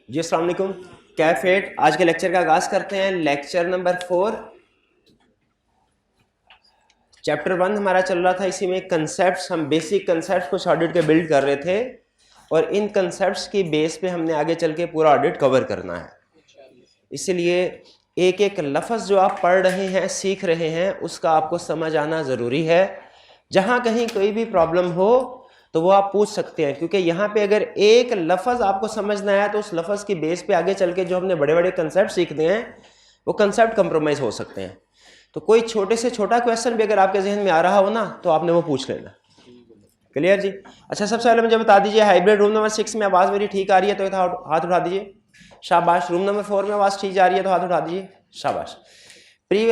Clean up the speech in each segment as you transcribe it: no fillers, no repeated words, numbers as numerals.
जी अस्सलाम वालेकुम। कैफेट आज के लेक्चर का आगाज़ करते हैं। लेक्चर नंबर 4 चैप्टर 1 हमारा चल रहा था। इसी में कंसेप्ट्स, हम बेसिक कंसेप्ट्स कुछ ऑडिट के बिल्ड कर रहे थे और इन कंसेप्ट्स की बेस पे हमने आगे चल के पूरा ऑडिट कवर करना है। इसलिए एक एक लफ्ज़ जो आप पढ़ रहे हैं, सीख रहे हैं, उसका आपको समझ आना ज़रूरी है। जहाँ कहीं कोई भी प्रॉब्लम हो तो वो आप पूछ सकते हैं, क्योंकि यहाँ पे अगर एक लफ्ज़ आपको समझ ना आया तो उस लफ्ज़ की बेस पे आगे चल के जो हमने बड़े बड़े कंसेप्ट सीखने हैं वो कंसेप्ट कंप्रोमाइज़ हो सकते हैं। तो कोई छोटे से छोटा क्वेश्चन भी अगर आपके जहन में आ रहा हो ना तो आपने वो पूछ लेना। क्लियर जी? अच्छा, सबसे पहले मुझे बता दीजिए, हाइब्रिड रूम नंबर 6 में आवाज़ मेरी ठीक आ रही है तो हाथ उठा दीजिए। शाबाश। रूम नंबर 4 में आवाज़ ठीक जा रही है तो हाथ उठा दीजिए। शाबाश।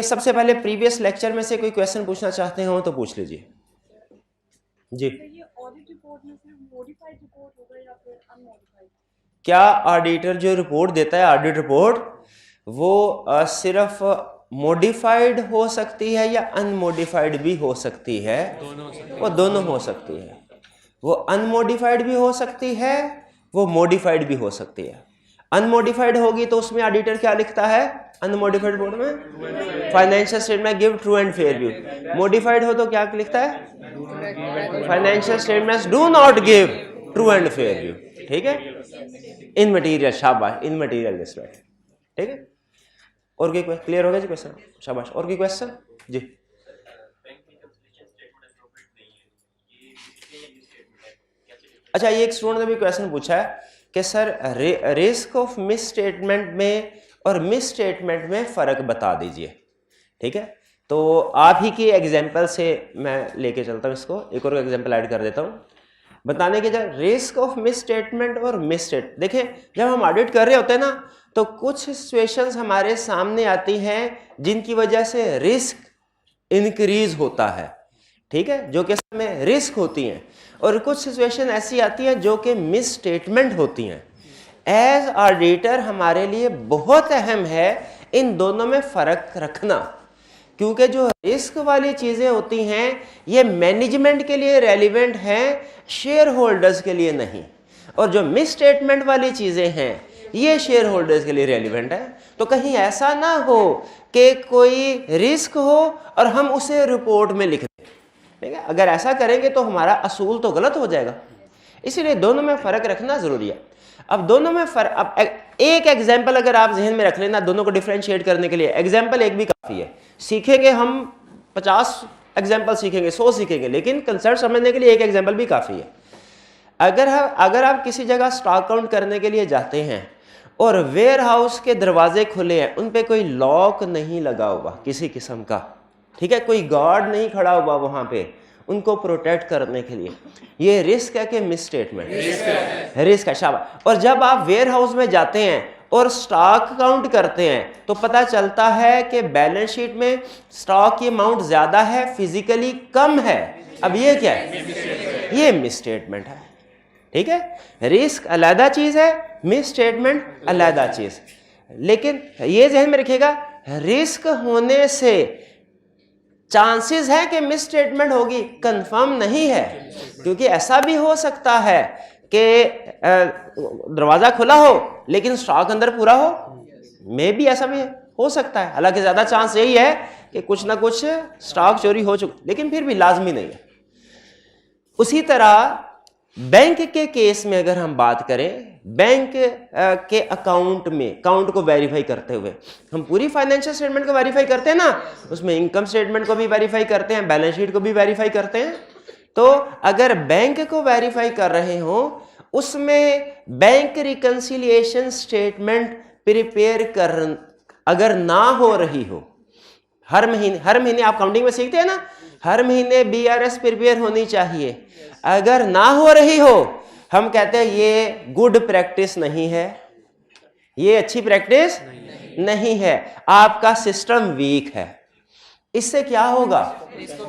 सबसे पहले प्रीवियस लेक्चर में से कोई क्वेश्चन पूछना चाहते हो तो पूछ लीजिए जी। क्या ऑडिटर जो रिपोर्ट देता है, ऑडिट रिपोर्ट, वो सिर्फ मॉडिफाइड हो सकती है या अनमॉडिफाइड भी हो सकती है? वो दोनों हो सकती है। वो अनमॉडिफाइड भी हो सकती है, वो मॉडिफाइड भी हो सकती है। अनमॉडिफाइड होगी तो उसमें ऑडिटर क्या लिखता है? अनमॉडिफाइड रिपोर्ट में financial statement give true and fair view. Modified हो तो क्या लिखता है? Financial statements do not give true and fair view. ठीक है, इन मटीरियल। शाबाश, इन मटीरियल रिस्पेक्ट। ठीक है, और कोई क्लियर हो गया जी क्वेश्चन? शाबाश। और कोई क्वेश्चन जी? अच्छा, ये एक स्टूडेंट ने भी क्वेश्चन पूछा है कि sir risk of miss statement में और मिस स्टेटमेंट में फ़र्क बता दीजिए। ठीक है, तो आप ही के एग्जाम्पल से मैं लेके चलता हूँ इसको। एक और एग्जाम्पल ऐड कर देता हूँ बताने के। जब रिस्क ऑफ मिस स्टेटमेंट और मिस स्टेट, देखें जब हम ऑडिट कर रहे होते हैं ना तो कुछ सिचुएशंस हमारे सामने आती हैं जिनकी वजह से रिस्क इंक्रीज होता है। ठीक है, जो कि में रिस्क होती हैं, और कुछ सिचुएशन ऐसी आती हैं जो कि मिस स्टेटमेंट होती हैं। एज ऑडिटर हमारे लिए बहुत अहम है इन दोनों में फ़र्क रखना, क्योंकि जो रिस्क वाली चीज़ें होती हैं ये मैनेजमेंट के लिए रेलिवेंट हैं, शेयर होल्डर्स के लिए नहीं। और जो मिस स्टेटमेंट वाली चीज़ें हैं ये शेयर होल्डर्स के लिए रेलिवेंट है। तो कहीं ऐसा ना हो कि कोई रिस्क हो और हम उसे रिपोर्ट में लिख दें। ठीक है, अगर ऐसा करेंगे तो हमारा असूल तो गलत हो जाएगा। इसीलिए दोनों में फ़र्क रखना ज़रूरी है। अब दोनों में अब एक एग्जाम्पल अगर आप जहन में रख लेना दोनों को डिफ्रेंशिएट करने के लिए, एग्जाम्पल एक भी काफ़ी है। सीखेंगे हम 50 एग्जाम्पल सीखेंगे, 100 सीखेंगे, लेकिन कंसेप्ट समझने के लिए एक एग्जाम्पल भी काफ़ी है। अगर आप किसी जगह स्टॉक काउंट करने के लिए जाते हैं और वेयर हाउस के दरवाजे खुले हैं, उन पे कोई लॉक नहीं लगा हुआ किसी किस्म का, ठीक है, कोई गार्ड नहीं खड़ा हुआ वहाँ पे उनको प्रोटेक्ट करने के लिए, ये रिस्क है कि मिस स्टेटमेंट? रिस्क है। शाबाश। और जब आप वेयर हाउस में जाते हैं और स्टॉक काउंट करते हैं तो पता चलता है कि बैलेंस शीट में स्टॉक की अमाउंट ज़्यादा है, फिजिकली कम है, अब ये क्या है? ये मिस स्टेटमेंट है। ठीक है, रिस्क अलग चीज़ है, मिस स्टेटमेंट अलग चीज़। लेकिन ये जहन में रखिएगा, रिस्क होने से चांसेस है कि मिस स्टेटमेंट होगी, कंफर्म नहीं है, क्योंकि ऐसा भी हो सकता है कि दरवाज़ा खुला हो लेकिन स्टॉक अंदर पूरा हो, मे भी ऐसा भी हो सकता है। हालांकि ज़्यादा चांस यही है कि कुछ ना कुछ स्टॉक चोरी हो चुका, लेकिन फिर भी लाजमी नहीं है। उसी तरह बैंक के केस में अगर हम बात करें, बैंक के अकाउंट को वेरीफाई करते हुए हम पूरी फाइनेंशियल स्टेटमेंट को वेरीफाई करते हैं ना, उसमें इनकम स्टेटमेंट को भी वेरीफाई करते हैं, बैलेंस शीट को भी वेरीफाई करते हैं। तो अगर बैंक को वेरीफाई कर रहे हो उसमें बैंक रिकंसिलिएशन स्टेटमेंट प्रिपेयर कर अगर ना हो रही हो, हर महीने आप काउंटिंग में सीखते हैं ना, हर महीने BRS प्रिपेयर होनी चाहिए। अगर ना हो रही हो, हम कहते हैं ये गुड प्रैक्टिस नहीं है, ये अच्छी प्रैक्टिस नहीं है, आपका सिस्टम वीक है। इससे क्या होगा?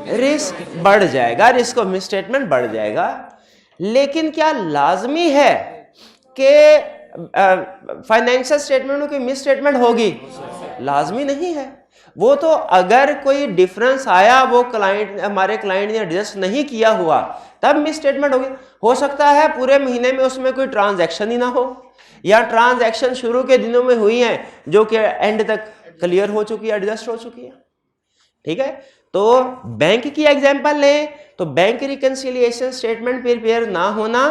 रिस्क बढ़ जाएगा, रिस्क ऑफ मिस स्टेटमेंट बढ़ जाएगा। लेकिन क्या लाजमी है कि फाइनेंशियल स्टेटमेंट में कोई मिस स्टेटमेंट होगी? लाजमी नहीं है। वो तो अगर कोई डिफरेंस आया, वो हमारे क्लाइंट ने एडजस्ट नहीं किया हुआ, तब मिस स्टेटमेंट होगी। हो सकता है पूरे महीने में उसमें कोई ट्रांजैक्शन ही ना हो, या ट्रांजैक्शन शुरू के दिनों में हुई हैं जो कि एंड तक क्लियर हो चुकी है, एडजस्ट हो चुकी है। ठीक है, तो बैंक की एग्जांपल लें तो बैंक रिकंसिलिएशन स्टेटमेंट प्रिपेयर ना होना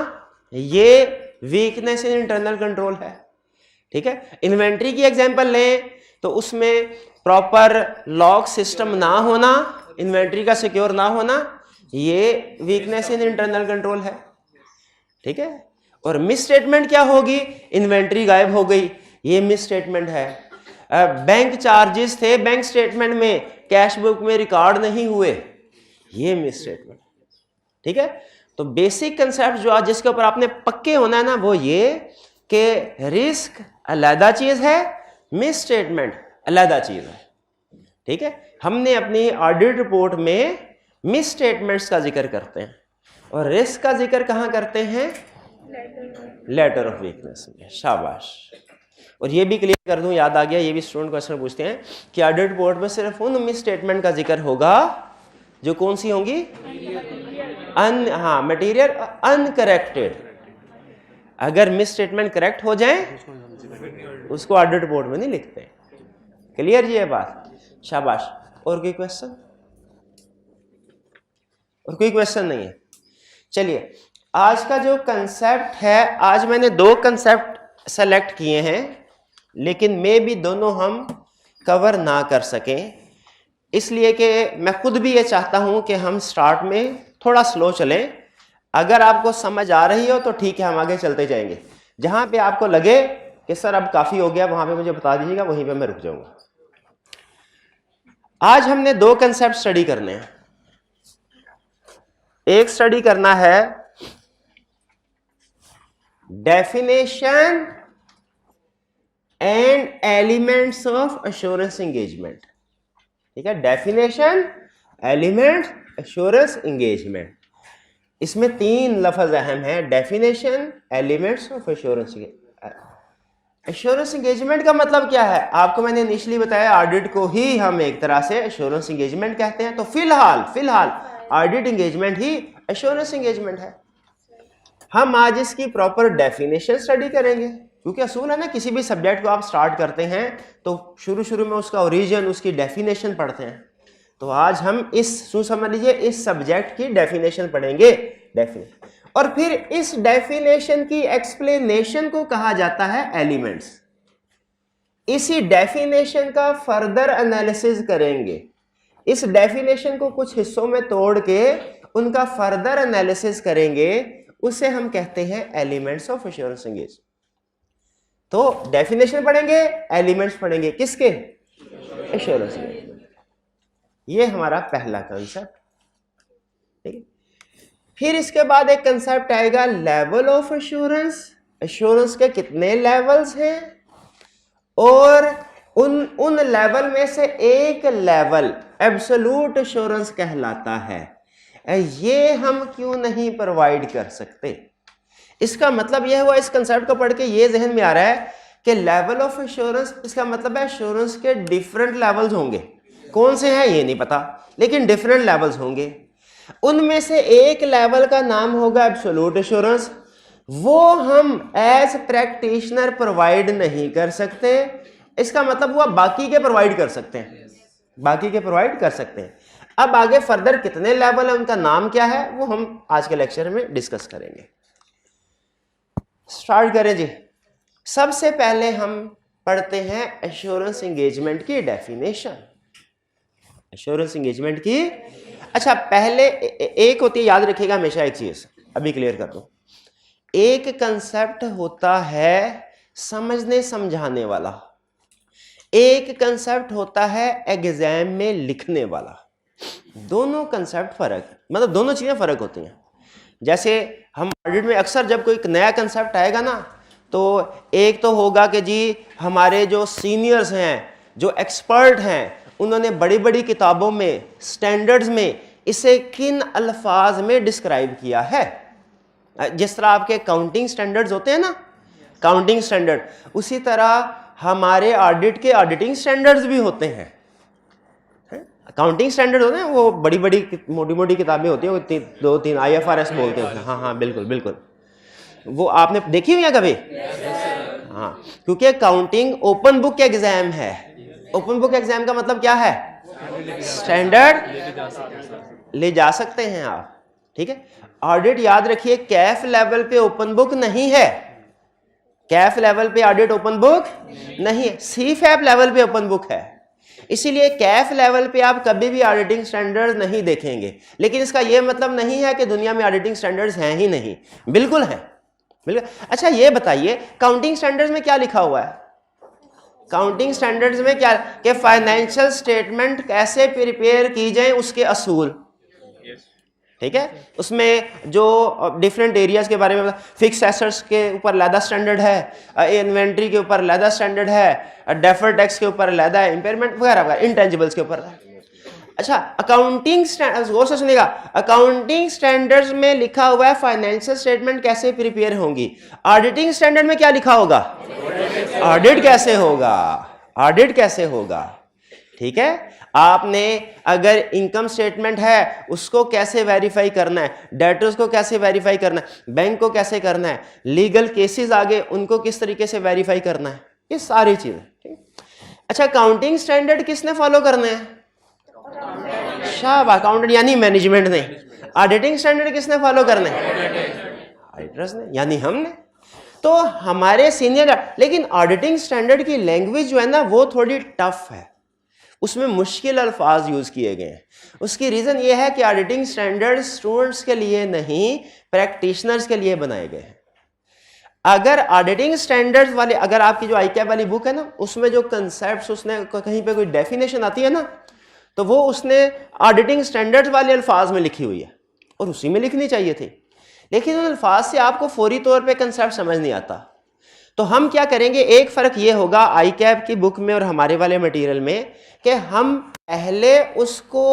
ये वीकनेस इन इंटरनल कंट्रोल है। ठीक है, इन्वेंट्री की एग्जांपल लें तो उसमें प्रॉपर लॉक सिस्टम ना होना, इन्वेंट्री का सिक्योर ना होना, ये वीकनेस इन इंटरनल कंट्रोल है। ठीक है, और मिस स्टेटमेंट क्या होगी, इन्वेंट्री गायब हो गई, ये मिस स्टेटमेंट है। बैंक चार्जेस थे बैंक स्टेटमेंट में, कैश बुक में रिकॉर्ड नहीं हुए, ये मिस स्टेटमेंट। ठीक है, तो बेसिक कंसेप्ट जो आज जिसके ऊपर आपने पक्के होना है ना वो ये कि रिस्क अलग चीज है, मिस स्टेटमेंट अलग चीज है। ठीक है, हमने अपनी ऑडिट रिपोर्ट में मिस स्टेटमेंट्स का जिक्र करते हैं और रिस्क का जिक्र कहां करते हैं, लेटर ऑफ वीकनेस में। शाबाश। और ये भी क्लियर कर दूं, याद आ गया, ये भी स्टूडेंट क्वेश्चन पूछते हैं कि ऑडिट रिपोर्ट में सिर्फ उन मिस स्टेटमेंट का जिक्र होगा जो कौन सी होंगी, मटेरियल अनकरेक्टेड। अगर मिस स्टेटमेंट करेक्ट हो जाए उसको ऑडिट रिपोर्ट में नहीं लिखते। क्लियर ये बात, शाबाश। और कोई क्वेश्चन, और कोई क्वेश्चन नहीं है। चलिए, आज का जो कंसेप्ट है, आज मैंने 2 कंसेप्ट सेलेक्ट किए हैं लेकिन मे भी दोनों हम कवर ना कर सकें, इसलिए कि मैं खुद भी ये चाहता हूं कि हम स्टार्ट में थोड़ा स्लो चलें। अगर आपको समझ आ रही हो तो ठीक है, हम आगे चलते जाएंगे। जहां पे आपको लगे कि सर अब काफी हो गया, वहां पे मुझे बता दीजिएगा, वहीं पे मैं रुक जाऊंगा। आज हमने 2 कंसेप्ट स्टडी करने हैं। एक स्टडी करना है definition and elements of assurance engagement. ठीक है, डेफिनेशन, एलिमेंट्स, एश्योरेंस एंगेजमेंट। इसमें 3 लफ्ज अहम है, definition, elements of assurance. Assurance engagement का मतलब क्या है, आपको मैंने इनिशियली बताया ऑडिट को ही हम एक तरह से एश्योरेंस एंगेजमेंट कहते हैं। तो फिलहाल ऑडिट एंगेजमेंट ही एश्योरेंस एंगेजमेंट है। हम आज इसकी प्रॉपर डेफिनेशन स्टडी करेंगे, क्योंकि असूल है ना, किसी भी सब्जेक्ट को आप स्टार्ट करते हैं तो शुरू में उसका ओरिजिन, उसकी डेफिनेशन पढ़ते हैं। तो आज हम समझ लीजिए इस सब्जेक्ट की डेफिनेशन पढ़ेंगे, और फिर इस डेफिनेशन की एक्सप्लेनेशन को कहा जाता है एलिमेंट्स। इसी डेफिनेशन का फर्दर एनालिसिस करेंगे, इस डेफिनेशन को कुछ हिस्सों में तोड़ के उनका फर्दर एनालिसिस करेंगे, उसे हम कहते हैं एलिमेंट्स ऑफ एश्योरेंस एंगेजमेंट। तो डेफिनेशन पढ़ेंगे, एलिमेंट्स पढ़ेंगे, किसके, एश्योरेंस एंगेजमेंट। ये हमारा पहला कंसेप्ट। ठीक है, फिर इसके बाद एक कंसेप्ट आएगा लेवल ऑफ एश्योरेंस। एश्योरेंस के कितने लेवल्स हैं और उन लेवल में से एक लेवल एब्सोल्यूट एश्योरेंस कहलाता है। ये हम क्यों नहीं प्रोवाइड कर सकते। इसका मतलब यह हुआ, इस कंसेप्ट को पढ़ के ये जहन में आ रहा है कि लेवल ऑफ एश्योरेंस, इसका मतलब है एश्योरेंस के डिफरेंट लेवल्स होंगे। कौन से हैं ये नहीं पता, लेकिन डिफरेंट लेवल्स होंगे। उनमें से एक लेवल का नाम होगा एब्सोल्यूट एश्योरेंस। वो हम एज प्रैक्टिशनर प्रोवाइड नहीं कर सकते। इसका मतलब हुआ बाकी के प्रोवाइड कर सकते हैं, बाकी के प्रोवाइड कर सकते हैं। अब आगे फर्दर कितने लेवल है, उनका नाम क्या है, वो हम आज के लेक्चर में डिस्कस करेंगे। स्टार्ट करें जी। सबसे पहले हम पढ़ते हैं एश्योरेंस एंगेजमेंट की डेफिनेशन। एश्योरेंस एंगेजमेंट की, अच्छा पहले एक होती है, याद रखिएगा हमेशा एक चीज, अभी क्लियर कर दूं। एक कंसेप्ट होता है समझने समझाने वाला, एक कंसेप्ट होता है एग्जाम में लिखने वाला। दोनों कंसेप्ट फर्क, मतलब दोनों चीजें फर्क होती हैं। जैसे हम ऑडिट में अक्सर जब कोई नया कंसेप्ट आएगा ना, तो एक तो होगा कि जी हमारे जो सीनियर्स हैं, जो एक्सपर्ट हैं, उन्होंने बड़ी बड़ी किताबों में, स्टैंडर्ड्स में इसे किन अल्फाज में डिस्क्राइब किया है। जिस तरह आपके काउंटिंग स्टैंडर्ड्स होते हैं ना, काउंटिंग स्टैंडर्ड, उसी तरह हमारे ऑडिट के ऑडिटिंग स्टैंडर्ड्स भी होते हैं। अकाउंटिंग स्टैंडर्ड होते हैं, वो बड़ी बड़ी मोटी मोटी किताबें होती हैं, वो 2-3 IFRS बोलते हैं। हाँ बिल्कुल बिल्कुल, वो आपने देखी हुई है कभी? हाँ, क्योंकि काउंटिंग ओपन बुक एग्जाम है। ओपन बुक एग्जाम का मतलब क्या है? स्टैंडर्ड ले जा सकते हैं आप, ठीक है। ऑडिट याद रखिए कैफ लेवल पे ओपन बुक नहीं है, कैफ लेवल पे ऑडिट ओपन बुक नहीं है, सीफैप लेवल पे ओपन बुक है। इसीलिए कैफ लेवल पे आप कभी भी ऑडिटिंग स्टैंडर्ड्स नहीं देखेंगे। लेकिन इसका यह मतलब नहीं है कि दुनिया में ऑडिटिंग स्टैंडर्ड्स हैं ही नहीं, बिल्कुल है, बिल्कुल। अच्छा ये बताइए काउंटिंग स्टैंडर्ड्स में क्या लिखा हुआ है? काउंटिंग स्टैंडर्ड्स में क्या कि फाइनेंशियल स्टेटमेंट कैसे प्रिपेयर की जाए उसके असूल, ठीक है। उसमें जो डिफरेंट एरियाज के बारे में, फिक्स एसेट्स के ऊपर अलहदा स्टैंडर्ड है, इन्वेंट्री के ऊपर अलहदा स्टैंडर्ड है, डेफर्ड टैक्स के ऊपर अलहदा है, इंपेयरमेंट वगैरह वगैरह, इंटेंजिबल्स के ऊपर। अच्छा अकाउंटिंग स्टैंडर्ड्स, गौर से सुनिएगा, अकाउंटिंग स्टैंडर्ड्स में लिखा हुआ है फाइनेंशियल स्टेटमेंट कैसे प्रिपेयर होंगी। ऑडिटिंग स्टैंडर्ड में क्या लिखा होगा? ऑडिट कैसे होगा, ऑडिट कैसे होगा, ठीक है। आपने अगर इनकम स्टेटमेंट है उसको कैसे वेरीफाई करना है, डेटर्स को कैसे वेरीफाई करना है, बैंक को कैसे करना है, लीगल केसेस आगे उनको किस तरीके से वेरीफाई करना है, ये सारी चीजें। अच्छा अकाउंटिंग स्टैंडर्ड किसने फॉलो करने हैं? शाबाश, अकाउंटेंट यानी मैनेजमेंट ने। ऑडिटिंग स्टैंडर्ड किसने फॉलो करने हैं? ऑडिटर्स ने, यानी हमने। तो हमारे सीनियर, लेकिन ऑडिटिंग स्टैंडर्ड की लैंग्वेज जो है ना वो थोड़ी टफ है, उसमें मुश्किल अल्फाज यूज किए गए हैं। उसकी रीजन ये है कि ऑडिटिंग स्टैंडर्ड स्टूडेंट्स के लिए नहीं, प्रैक्टिशनर्स के लिए बनाए गए हैं। अगर ऑडिटिंग स्टैंडर्ड्स वाले, अगर आपकी जो आईकैप वाली बुक है ना उसमें जो कंसेप्ट्स, उसने कहीं पे कोई डेफिनेशन आती है ना तो वो उसने ऑडिटिंग स्टैंडर्ड्स वाले अल्फाज में लिखी हुई है और उसी में लिखनी चाहिए थी, लेकिन उन अल्फाज से आपको फौरी तौर पे कंसेप्ट समझ नहीं आता। तो हम क्या करेंगे, एक फ़र्क ये होगा आईकैप की बुक में और हमारे वाले मटेरियल में कि हम पहले उसको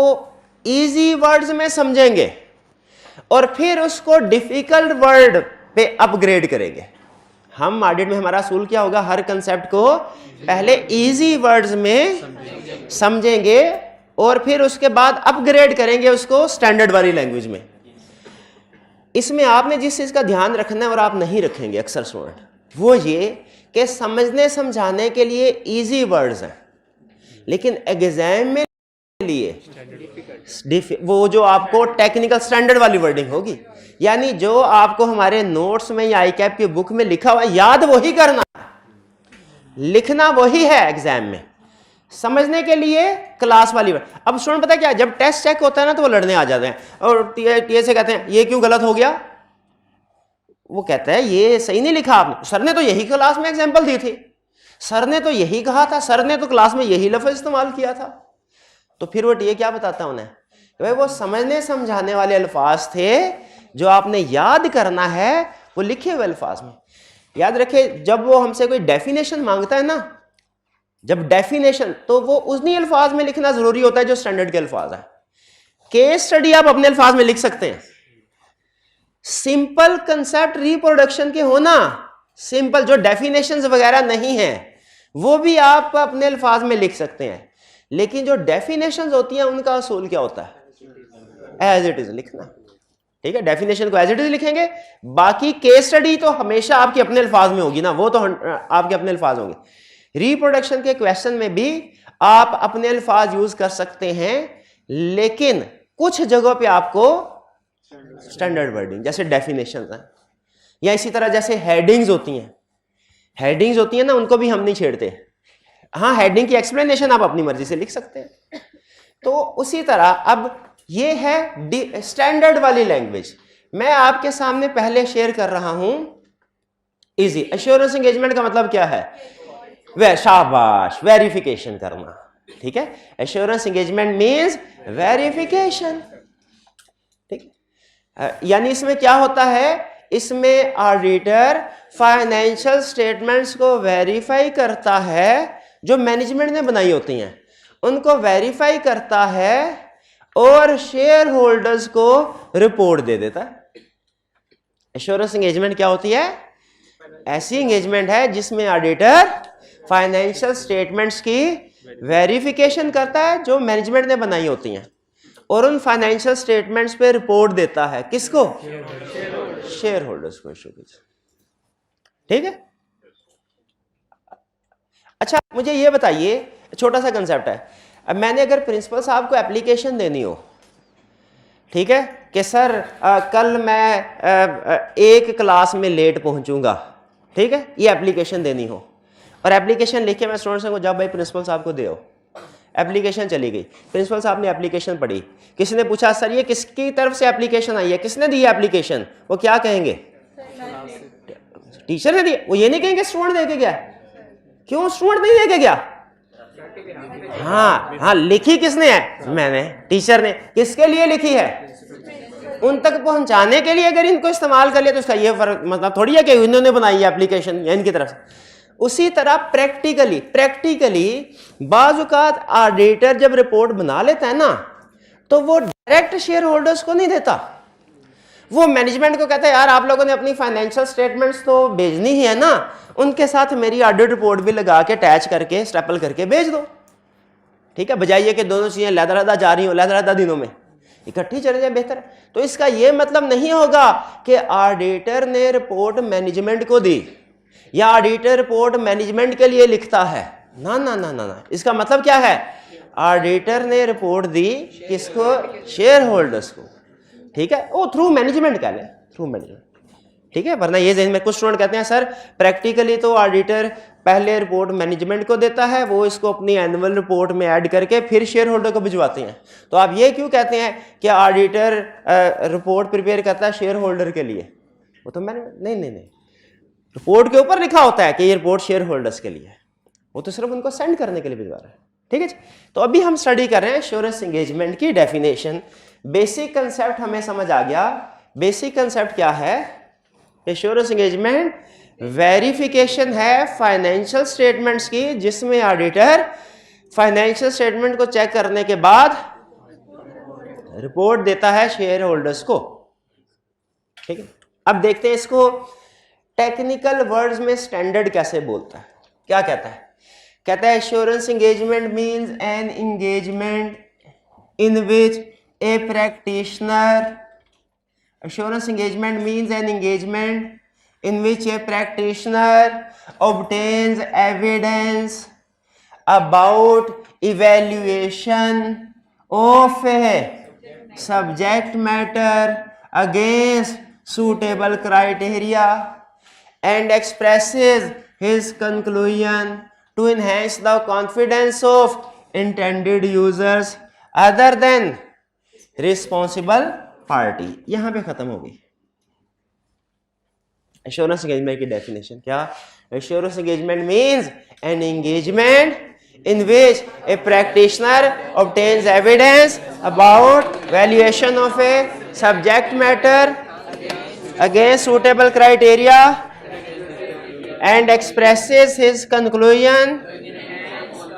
इजी वर्ड्स में समझेंगे और फिर उसको डिफिकल्ट वर्ड पे अपग्रेड करेंगे। हम ऑडिट में हमारा असूल क्या होगा, हर कंसेप्ट को पहले इजी वर्ड्स में समझेंगे और फिर उसके बाद अपग्रेड करेंगे उसको स्टैंडर्ड वाली लैंग्वेज में। इसमें आपने जिस चीज का ध्यान रखना है और आप नहीं रखेंगे अक्सर स्टूडेंट, वो ये कि समझने समझाने के लिए इजी वर्ड्स हैं, लेकिन एग्जाम में लिए वो जो आपको टेक्निकल स्टैंडर्ड वाली वर्डिंग होगी, यानी जो आपको हमारे नोट्स में या आईकैप की बुक में लिखा हुआ है याद वही करना, लिखना वही है एग्जाम में, समझने के लिए क्लास वाली वर्ड। अब स्टूडेंट पता है क्या, जब टेस्ट चेक होता है ना तो वो लड़ने आ जाते हैं और टीए से कहते हैं ये क्यों गलत हो गया, वो कहता है ये सही नहीं लिखा आपने, सर ने तो यही क्लास में एग्जांपल दी थी, सर ने तो यही कहा था, सर ने तो क्लास में यही लफ्ज इस्तेमाल किया था। तो फिर वो टीए क्या बताता उन्हें, भाई वो समझने समझाने वाले अल्फाज थे, जो आपने याद करना है वो लिखे हुए अल्फाज में। याद रखे जब वो हमसे कोई डेफिनेशन मांगता है ना, जब डेफिनेशन, तो वो उन्हीं अल्फाज में लिखना जरूरी होता है जो स्टैंडर्ड के अल्फाज है। केस स्टडी आप अपने अल्फाज में लिख सकते हैं, सिंपल कंसेप्ट रिप्रोडक्शन के होना, सिंपल जो डेफिनेशंस वगैरह नहीं है वो भी आप अपने अल्फाज में लिख सकते हैं, लेकिन जो डेफिनेशंस होती हैं उनका असूल क्या होता है, एज इट इज लिखना, ठीक है। डेफिनेशन को एज इट इज लिखेंगे, बाकी केस स्टडी तो हमेशा आपके अपने अल्फाज में होगी ना, वो तो आपके अपने अल्फाज होंगे। रिप्रोडक्शन के क्वेश्चन में भी आप अपने अल्फाज यूज कर सकते हैं, लेकिन कुछ जगहों पे आपको स्टैंडर्ड वर्डिंग जैसे डेफिनेशंस हैं, या इसी तरह जैसे हेडिंग्स होती हैं, हेडिंग्स होती हैं ना उनको भी हम नहीं छेड़ते। हाँ, हेडिंग की एक्सप्लेनेशन आप अपनी मर्जी से लिख सकते हैं। तो उसी तरह अब ये है स्टैंडर्ड वाली लैंग्वेज। मैं आपके सामने पहले शेयर कर रहा हूं इजी। एश्योरेंस एंगेजमेंट का मतलब क्या है, वे शाबाश, वेरिफिकेशन करना, ठीक है। एश्योरेंस एंगेजमेंट मींस वेरिफिकेशन, ठीक। यानी इसमें क्या होता है, इसमें ऑडिटर फाइनेंशियल स्टेटमेंट्स को वेरीफाई करता है, जो मैनेजमेंट ने बनाई होती हैं उनको वेरीफाई करता है और शेयर होल्डर्स को रिपोर्ट दे देता है। एश्योरेंस एंगेजमेंट क्या होती है, ऐसी एंगेजमेंट है जिसमें ऑडिटर फाइनेंशियल स्टेटमेंट्स की वेरिफिकेशन करता है जो मैनेजमेंट ने बनाई होती हैं, और उन फाइनेंशियल स्टेटमेंट्स पे रिपोर्ट देता है, किसको, शेयर होल्डर्स को, ठीक है। अच्छा मुझे ये बताइए, छोटा सा कंसेप्ट है, अब मैंने अगर प्रिंसिपल साहब को एप्लीकेशन देनी हो, ठीक है, कि सर कल मैं एक क्लास में लेट पहुंचूंगा, ठीक है, ये एप्लीकेशन देनी हो, और एप्लीकेशन लिख के मैं स्टूडेंट्स को जब भाई प्रिंसिपल साहब को दो, एप्लीकेशन चली गई, प्रिंसिपल साहब ने एप्लीकेशन पढ़ी, किसी ने पूछा सर ये किसकी तरफ से एप्लीकेशन आई है, किसने दी है एप्लीकेशन, वो क्या कहेंगे, टीचर ने दी। वो ये नहीं कहेंगे स्टूडेंट दे के गया, क्यों स्टूडेंट नहीं दे के गया, हाँ हाँ लिखी किसने है, मैंने, टीचर ने, किसके लिए लिखी है, उन तक पहुंचाने के लिए। अगर इनको इस्तेमाल कर लिया तो इसका ये फर्क मतलब थोड़ी है कि इन्होंने बनाई है एप्लीकेशन या इनकी तरफ से। उसी तरह प्रैक्टिकली बाजुकात ऑडिटर जब रिपोर्ट बना लेता है ना, तो वो डायरेक्ट शेयर होल्डर्स को नहीं देता, वो मैनेजमेंट को कहता है यार आप लोगों ने अपनी फाइनेंशियल स्टेटमेंट्स तो भेजनी ही है ना, उनके साथ मेरी ऑडिट रिपोर्ट भी लगा के अटैच करके स्टेपल करके भेज दो, ठीक है, बजाय ये कि दोनों चीजें लहदा जा रही हो, लहदा दिनों में इकट्ठी चले जाए बेहतर है। तो इसका ये मतलब नहीं होगा कि ऑडिटर ने रिपोर्ट मैनेजमेंट को दी या ऑडिटर रिपोर्ट मैनेजमेंट के लिए लिखता है, ना ना ना ना ना, इसका मतलब क्या है, ऑडिटर ने रिपोर्ट दी किसको, शेयर होल्डर्स को, ठीक है, वो थ्रू मैनेजमेंट कह लें, थ्रू मैनेजमेंट, ठीक है। वरना ये में कुछ स्टूडेंट कहते हैं सर प्रैक्टिकली तो ऑडिटर पहले रिपोर्ट मैनेजमेंट को देता है, वो इसको अपनी एनुअल रिपोर्ट में ऐड करके फिर शेयर होल्डर को भिजवाते हैं, तो आप ये क्यों कहते हैं कि ऑडिटर रिपोर्ट प्रिपेयर करता है शेयर होल्डर के लिए, वो तो मैंने नहीं, रिपोर्ट के ऊपर लिखा होता है कि ये रिपोर्ट शेयर होल्डर्स के लिए है, वो तो सिर्फ उनको सेंड करने के लिए भिजवा रहा है, ठीक है। तो अभी हम स्टडी कर रहे हैं एश्योरेंस एंगेजमेंट की डेफिनेशन। बेसिक कंसेप्ट हमें समझ आ गया। बेसिक कंसेप्ट क्या है, एश्योरेंस एंगेजमेंट वेरिफिकेशन है फाइनेंशियल स्टेटमेंट्स की, जिसमें ऑडिटर फाइनेंशियल स्टेटमेंट को चेक करने के बाद रिपोर्ट देता है शेयर होल्डर्स को, ठीक है। अब देखते हैं इसको टेक्निकल वर्ड्स में स्टैंडर्ड कैसे बोलता है, क्या कहता है, कहता है assurance engagement means an engagement in which a practitioner, assurance engagement means an engagement in which a practitioner obtains evidence about evaluation of a subject matter against suitable criteria and expresses his conclusion to enhance the confidence of intended users other than responsible party. यहां पे खत्म हो गई assurance engagement की definition. क्या, assurance engagement means an engagement in which a practitioner obtains evidence about valuation of a subject matter against suitable criteria and expresses his conclusion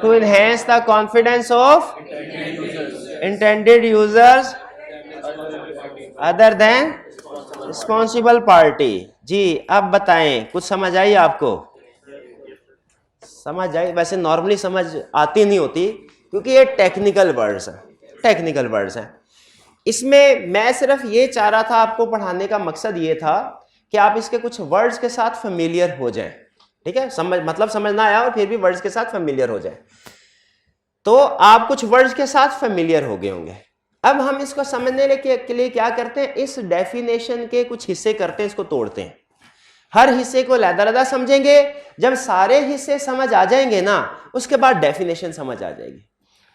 to enhance the confidence of intended users other than responsible party. जी अब बताएं, कुछ समझ आई आपको, समझ आई? वैसे normally समझ आती नहीं होती क्योंकि ये टेक्निकल वर्ड्स हैं। इसमें मैं सिर्फ ये चाह रहा था, आपको पढ़ाने का मकसद ये था कि आप इसके कुछ वर्ड्स के साथ फेमिलियर हो जाएं, ठीक है, मतलब समझना आया और फिर भी वर्ड्स के साथ फेमिलियर हो जाए। तो आप कुछ वर्ड्स के साथ फेमिलियर हो गए होंगे। अब हम इसको समझने के लिए क्या करते हैं, इस डेफिनेशन के कुछ हिस्से करते हैं, इसको तोड़ते हैं, हर हिस्से को लहदा समझेंगे। जब सारे हिस्से समझ आ जाएंगे ना, उसके बाद डेफिनेशन समझ आ जाएगी।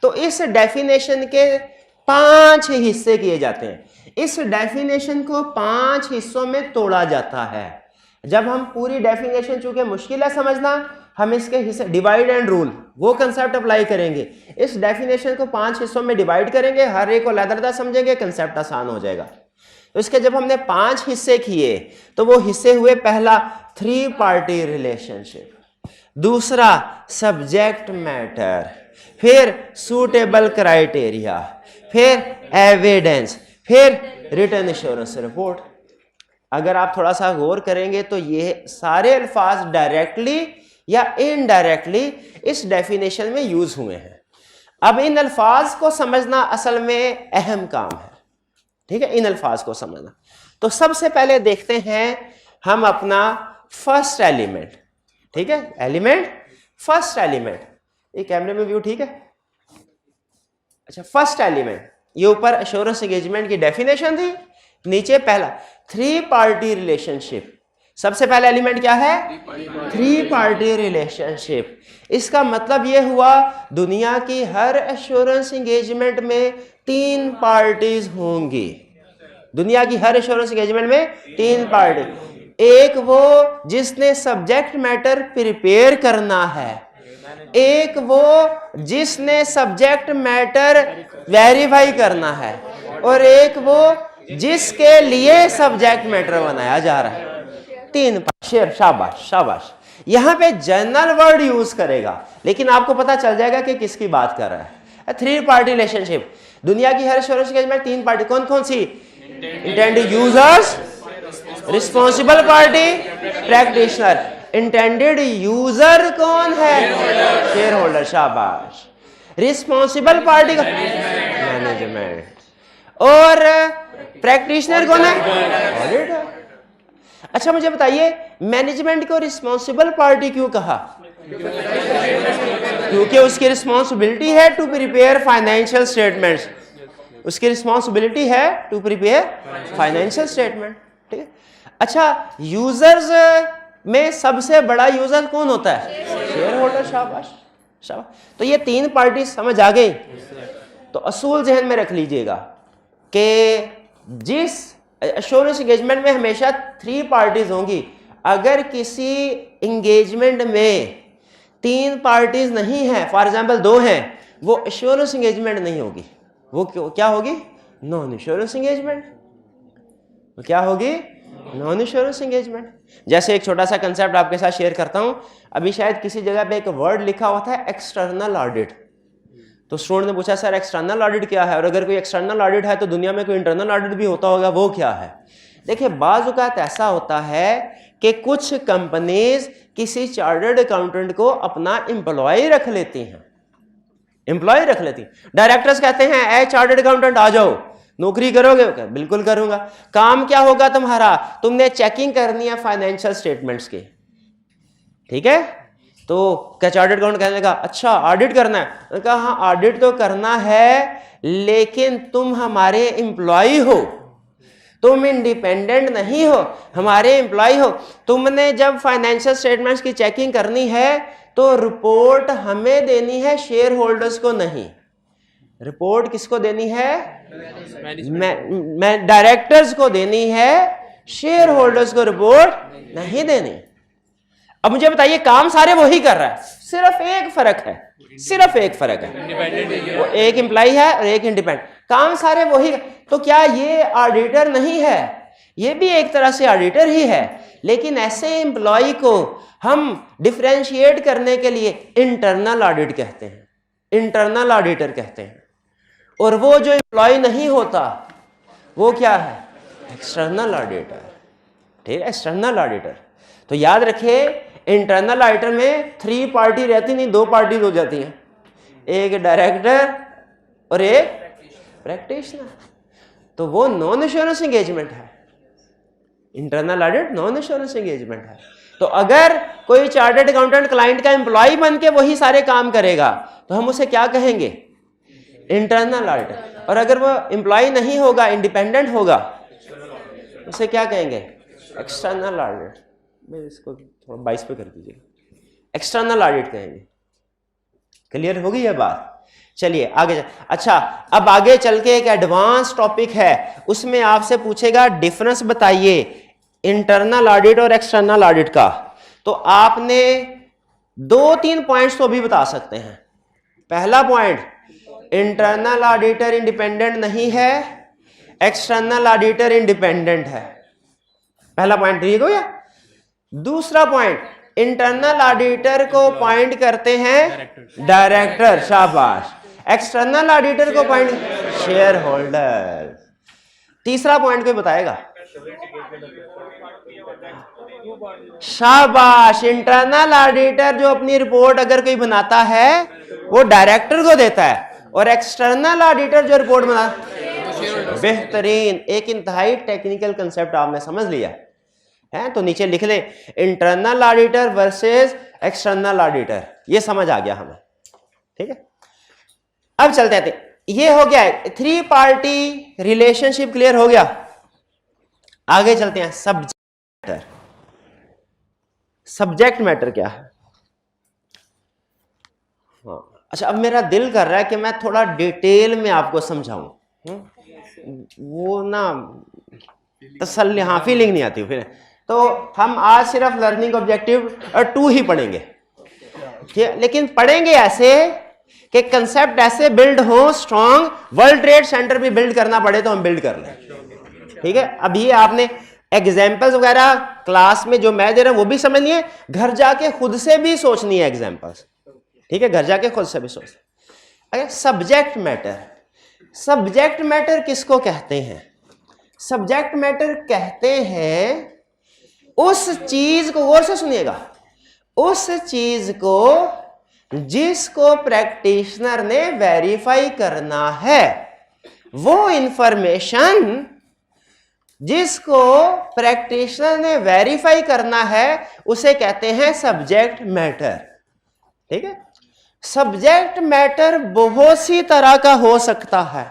तो इस डेफिनेशन के 5 हिस्से किए जाते हैं। इस डेफिनेशन को 5 हिस्सों में तोड़ा जाता है। जब हम पूरी डेफिनेशन, चूंकि मुश्किल है समझना, हम इसके हिस्से डिवाइड एंड रूल वो कंसेप्ट अप्लाई करेंगे। इस डेफिनेशन को 5 हिस्सों में डिवाइड करेंगे, हर एक को लहदा समझेंगे, कंसेप्ट आसान हो जाएगा। तो इसके जब हमने 5 हिस्से किए तो वो हिस्से हुए, पहला 3 पार्टी रिलेशनशिप, दूसरा सब्जेक्ट मैटर, फिर सूटेबल क्राइटेरिया, फिर एविडेंस, फिर रिटन एश्योरेंस रिपोर्ट। अगर आप थोड़ा सा गौर करेंगे तो ये सारे अल्फाज डायरेक्टली या इनडायरेक्टली इस डेफिनेशन में यूज हुए हैं। अब इन अल्फाज को समझना असल में अहम काम है, ठीक है, इन अल्फाज को समझना। तो सबसे पहले देखते हैं हम अपना फर्स्ट एलिमेंट, ठीक है, एलिमेंट फर्स्ट एलिमेंट, ये कैमरे में व्यू ठीक है? अच्छा, फर्स्ट एलिमेंट, ये ऊपर एश्योरेंस एंगेजमेंट की डेफिनेशन थी, नीचे पहला थ्री पार्टी रिलेशनशिप। सबसे पहला एलिमेंट क्या है? Three party relationship. इसका मतलब ये हुआ दुनिया की हर एश्योरेंस एंगेजमेंट में तीन पार्टीज होंगी। दुनिया की हर एश्योरेंस एंगेजमेंट में तीन पार्टी। एक वो जिसने सब्जेक्ट मैटर प्रिपेयर करना है, एक वो जिसने सब्जेक्ट मैटर वेरीफाई करना है, और एक वो जिसके लिए सब्जेक्ट मैटर बनाया जा रहा है। तीन शेर, शाबाश शाबाश। यहां पे जनरल वर्ड यूज करेगा, लेकिन आपको पता चल जाएगा कि किसकी बात कर रहा है। थ्री पार्टी रिलेशनशिप, दुनिया की हर एश्योरेंस एंगेजमेंट तीन पार्टी, कौन कौन सी? Intended users, responsible party, practitioner. Intended user कौन है? शेयर होल्डर, शाबाश। रिस्पॉन्सिबल पार्टी का मैनेजमेंट, और प्रैक्टिशनर कौन है? ऑडिटर। अच्छा मुझे बताइए, मैनेजमेंट को रिस्पॉन्सिबल पार्टी क्यों कहा? क्योंकि उसकी रिस्पॉन्सिबिलिटी है टू प्रिपेयर फाइनेंशियल स्टेटमेंट्स। उसकी रिस्पॉन्सिबिलिटी है टू प्रिपेयर फाइनेंशियल स्टेटमेंट, ठीक है? अच्छा, यूजर्स में सबसे बड़ा यूजर कौन होता है? शेयर होल्डर, शाबाश शाबाश। तो ये तीन पार्टी समझ आ गई। तो असूल जहन में रख लीजिएगा कि जिस एश्योरेंस एंगेजमेंट में हमेशा थ्री पार्टीज होंगी। अगर किसी एंगेजमेंट में तीन पार्टीज नहीं है, फॉर एग्जांपल दो हैं, वो एश्योरेंस एंगेजमेंट नहीं होगी। वो क्या होगी? Non assurance engagement. तो क्या होगी? Non assurance engagement. जैसे एक छोटा सा कंसेप्ट आपके साथ शेयर करता हूं। अभी शायद किसी जगह पे एक वर्ड लिखा हुआ था एक्सटर्नल ऑडिट। तो स्टूडेंट ने पूछा सर एक्सटर्नल ऑडिट क्या है, और अगर कोई एक्सटर्नल ऑडिट है तो दुनिया में कोई इंटरनल ऑडिट भी होता होगा, वो क्या है? देखिए, बाज़ औक़ात ऐसा होता है कि कुछ कंपनीज किसी चार्टर्ड अकाउंटेंट को अपना एम्प्लॉय रख लेती हैं। एम्प्लॉय रख लेती हैं। डायरेक्टर्स कहते हैं ए चार्टर्ड अकाउंटेंट आ जाओ, नौकरी करोगे? बिल्कुल करूंगा। काम क्या होगा तुम्हारा? तुमने चेकिंग करनी है फाइनेंशियल स्टेटमेंट्स की, ठीक है? तो क्या चार्टर्ड अकाउंटेंट कहने लगा अच्छा ऑडिट करना है? कहा हाँ ऑडिट तो करना है, लेकिन तुम हमारे एम्प्लॉय हो, तुम इंडिपेंडेंट नहीं हो, हमारे एम्प्लॉय हो। तुमने जब फाइनेंशियल स्टेटमेंट्स की चेकिंग करनी है तो रिपोर्ट हमें देनी है, शेयर होल्डर्स को नहीं। रिपोर्ट किसको देनी है? मैं डायरेक्टर्स को देनी है, शेयर होल्डर्स को रिपोर्ट नहीं देनी। अब मुझे बताइए, काम सारे वही कर रहा है, सिर्फ एक फर्क है, सिर्फ एक फर्क है, वो एक एम्प्लॉय है और एक इंडिपेंडेंट। काम सारे वही। तो क्या ये ऑडिटर नहीं है? ये भी एक तरह से ऑडिटर ही है, लेकिन ऐसे एम्प्लॉय को हम डिफरेंशिएट करने के लिए इंटरनल ऑडिट कहते हैं, इंटरनल ऑडिटर कहते हैं। और वो जो एम्प्लॉय नहीं होता वो क्या है? एक्सटर्नल ऑडिटर, ठीक है? External auditor. तो याद रखिए, इंटरनल ऑडिटर में थ्री पार्टी रहती नहीं, दो पार्टीज हो जाती हैं, एक डायरेक्टर और एक प्रैक्टिशनर। तो वो नॉन एश्योरेंस एंगेजमेंट है। Internal audit non assurance engagement है। तो अगर कोई चार्टर्ड अकाउंटेंट क्लाइंट का एम्प्लॉय बन के वही सारे काम करेगा तो हम उसे क्या कहेंगे? Internal auditor. और अगर वो एम्प्लॉय नहीं होगा, इंडिपेंडेंट होगा, उसे क्या कहेंगे? External audit. मैं इसको थोड़ा 22 पे कर दीजिए, एक्सटर्नल ऑडिट कहेंगे। क्लियर हो गई है बात? चलिए आगे अच्छा, अब आगे चल के एक एडवांस टॉपिक है, उसमें आपसे पूछेगा डिफरेंस बताइए इंटरनल ऑडिट और एक्सटर्नल ऑडिट का। तो आपने 2-3 पॉइंट्स तो अभी बता सकते हैं। पहला पॉइंट, इंटरनल ऑडिटर इंडिपेंडेंट नहीं है, एक्सटर्नल ऑडिटर इंडिपेंडेंट है। पहला पॉइंट ठीक हो गया। दूसरा पॉइंट, इंटरनल ऑडिटर को अपॉइंट करते हैं डायरेक्टर, शाबाश। एक्सटर्नल ऑडिटर को अपॉइंट शेयर होल्डर। तीसरा पॉइंट कोई बताएगा? शाबाश। इंटरनल ऑडिटर जो अपनी रिपोर्ट अगर कोई बनाता है वो डायरेक्टर को देता है, और एक्सटर्नल ऑडिटर जो रिपोर्ट बनाता, बेहतरीन, एक इंतहाई टेक्निकल कंसेप्ट आपने समझ लिया। है, तो नीचे लिख ले internal auditor versus external auditor, ये समझ आ गया हमें, ठीक है। अब चलते हैं, ये हो गया है 3 पार्टी रिलेशनशिप, क्लियर हो गया। आगे चलते हैं, सब्जेक्ट मैटर। सब्जेक्ट मैटर क्या है? हाँ, अच्छा, अब मेरा दिल कर रहा है कि मैं थोड़ा डिटेल में आपको समझाऊं, वो ना तसल्ली, हाँ, फीलिंग नहीं आती फिर। तो हम आज सिर्फ लर्निंग ऑब्जेक्टिव 2 ही पढ़ेंगे, ठीक है, लेकिन पढ़ेंगे ऐसे कि कंसेप्ट ऐसे बिल्ड हो स्ट्रॉन्ग, वर्ल्ड ट्रेड सेंटर भी बिल्ड करना पड़े तो हम बिल्ड कर लें, ठीक है। अब ये आपने एग्जाम्पल्स वगैरह क्लास में जो मैं दे रहा हूं वो भी समझनी है, घर जाके खुद से भी सोचनी है एग्जाम्पल्स, ठीक है, घर जाके खुद से भी सोच। अगर सब्जेक्ट मैटर, सब्जेक्ट मैटर किसको कहते हैं? सब्जेक्ट मैटर कहते हैं उस चीज को, गौर से सुनिएगा, उस चीज को जिसको प्रैक्टिशनर ने वेरीफाई करना है, वो इंफॉर्मेशन जिसको प्रैक्टिशनर ने वेरीफाई करना है उसे कहते हैं सब्जेक्ट मैटर, ठीक है। सब्जेक्ट मैटर बहुत सी तरह का हो सकता है,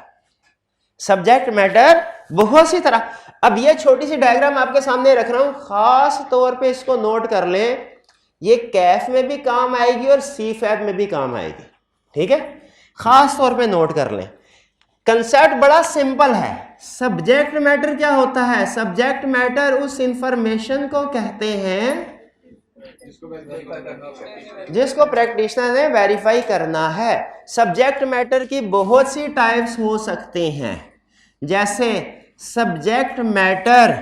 सब्जेक्ट मैटर बहुत सी तरह। अब ये छोटी सी डायग्राम आपके सामने रख रहा हूं, खास तौर पे इसको नोट कर लें, ये कैफ में भी काम आएगी और सी फैब में भी काम आएगी, ठीक है, खास तौर पे नोट कर लें। कंसेप्ट बड़ा सिंपल है। सब्जेक्ट मैटर क्या होता है? सब्जेक्ट मैटर उस इंफॉर्मेशन को कहते हैं जिसको प्रैक्टिशनर ने वेरीफाई करना है। सब्जेक्ट मैटर की बहुत सी टाइप्स हो सकते हैं, जैसे सब्जेक्ट मैटर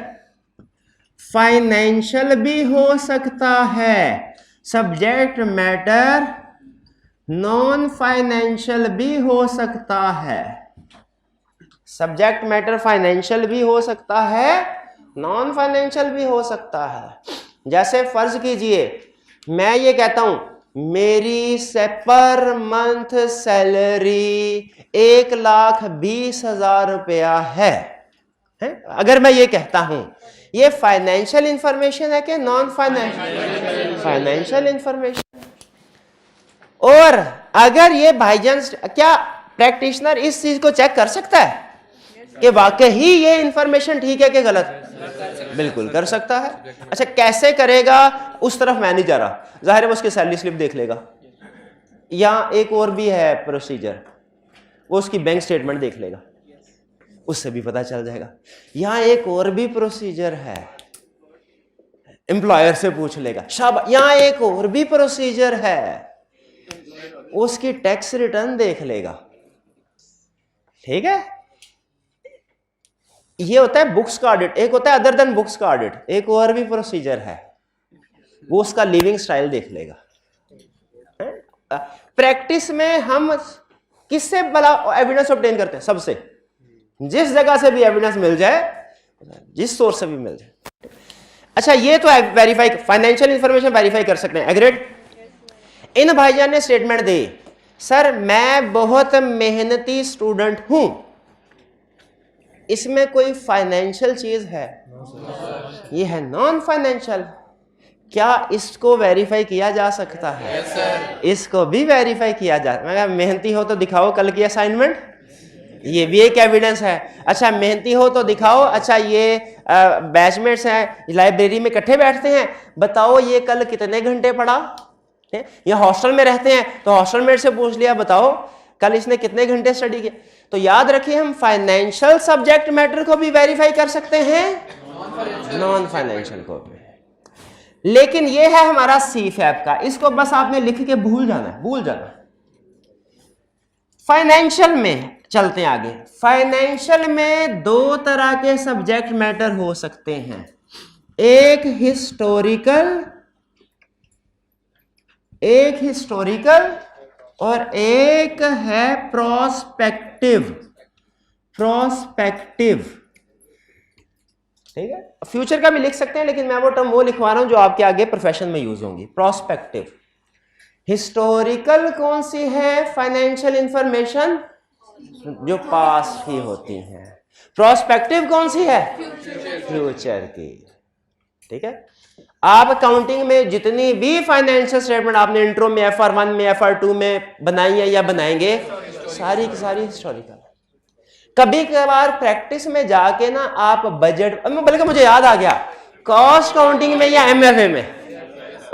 फाइनेंशियल भी हो सकता है, सब्जेक्ट मैटर नॉन फाइनेंशियल भी हो सकता है। सब्जेक्ट मैटर फाइनेंशियल भी हो सकता है, नॉन फाइनेंशियल भी हो सकता है। जैसे फर्ज कीजिए मैं ये कहता हूं मेरी पर मंथ सैलरी 1,20,000 रुपया है? अगर मैं ये कहता हूं, ये फाइनेंशियल इंफॉर्मेशन है कि नॉन फाइनेंशियल? Financial information. और अगर ये भाईजान, क्या प्रैक्टिशनर इस चीज को चेक कर सकता है कि वाकई ही ये इंफॉर्मेशन ठीक है कि गलत? बिल्कुल कर सकता है। अच्छा, कैसे करेगा उस तरफ मैं नहीं जा रहा, जाहिर है वो उसकी सैलरी स्लिप देख लेगा। यहां एक और भी है प्रोसीजर, वो उसकी बैंक स्टेटमेंट देख लेगा, उससे भी पता चल जाएगा। यहां एक और भी प्रोसीजर है, एम्प्लॉयर से पूछ लेगा। शाबाश। यहां एक और भी प्रोसीजर है, उसकी टैक्स रिटर्न देख लेगा, ठीक है। ये होता है बुक्स का ऑडिट, एक होता है अदर देन बुक्स का ऑडिट, एक और भी प्रोसीजर है, वो उसका लिविंग स्टाइल देख लेगा। प्रैक्टिस में हम किससे भला एविडेंस ऑब्टेन करते हैं? सबसे, जिस जगह से भी एविडेंस मिल जाए, जिस सोर्स से भी मिल जाए। अच्छा, ये तो वेरीफाई, फाइनेंशियल इंफॉर्मेशन वेरीफाई कर सकते हैं, एग्रीड। इन भाईजान ने स्टेटमेंट दी, सर मैं बहुत मेहनती स्टूडेंट हूं, इसमें कोई फाइनेंशियल चीज है? ये है नॉन फाइनेंशियल। क्या इसको वेरीफाई किया जा सकता है? yes, इसको भी वेरीफाई किया जा, मैं मेहनती हो तो दिखाओ कल की असाइनमेंट, ये भी एक एविडेंस है। अच्छा, मेहनती हो तो दिखाओ, अच्छा ये बैचमेट्स हैं, लाइब्रेरी में इकट्ठे बैठते हैं, बताओ ये कल कितने घंटे पढ़ा। या हॉस्टल में रहते हैं तो हॉस्टल मेट से पूछ लिया, बताओ कल इसने कितने घंटे स्टडी किया। तो याद रखिए, हम फाइनेंशियल सब्जेक्ट मैटर को भी वेरीफाई कर सकते हैं, नॉन फाइनेंशियल को भी। लेकिन ये है हमारा सी फैब का, इसको बस आपने लिख के भूल जाना है, भूल जाना। फाइनेंशियल में चलते हैं आगे। फाइनेंशियल में 2 तरह के सब्जेक्ट मैटर हो सकते हैं, एक हिस्टोरिकल और एक है प्रोस्पेक्टिव। ठीक है, फ्यूचर का भी लिख सकते हैं, लेकिन मैं वो टर्म वो लिखवा रहा हूं जो आपके आगे प्रोफेशन में यूज होंगी। प्रोस्पेक्टिव। हिस्टोरिकल कौन सी है? फाइनेंशियल इंफॉर्मेशन जो पास्ट की होती है। प्रोस्पेक्टिव कौन सी है? फ्यूचर की। ठीक है। आप अकाउंटिंग में जितनी भी फाइनेंशियल स्टेटमेंट आपने इंट्रो में FR1 में FR2 में बनाई है या बनाएंगे, सारी की सारी हिस्टोरिकल। कभी कभार प्रैक्टिस में जाके ना आप बजट, बल्कि मुझे याद आ गया, कॉस्ट काउंटिंग में या MFA में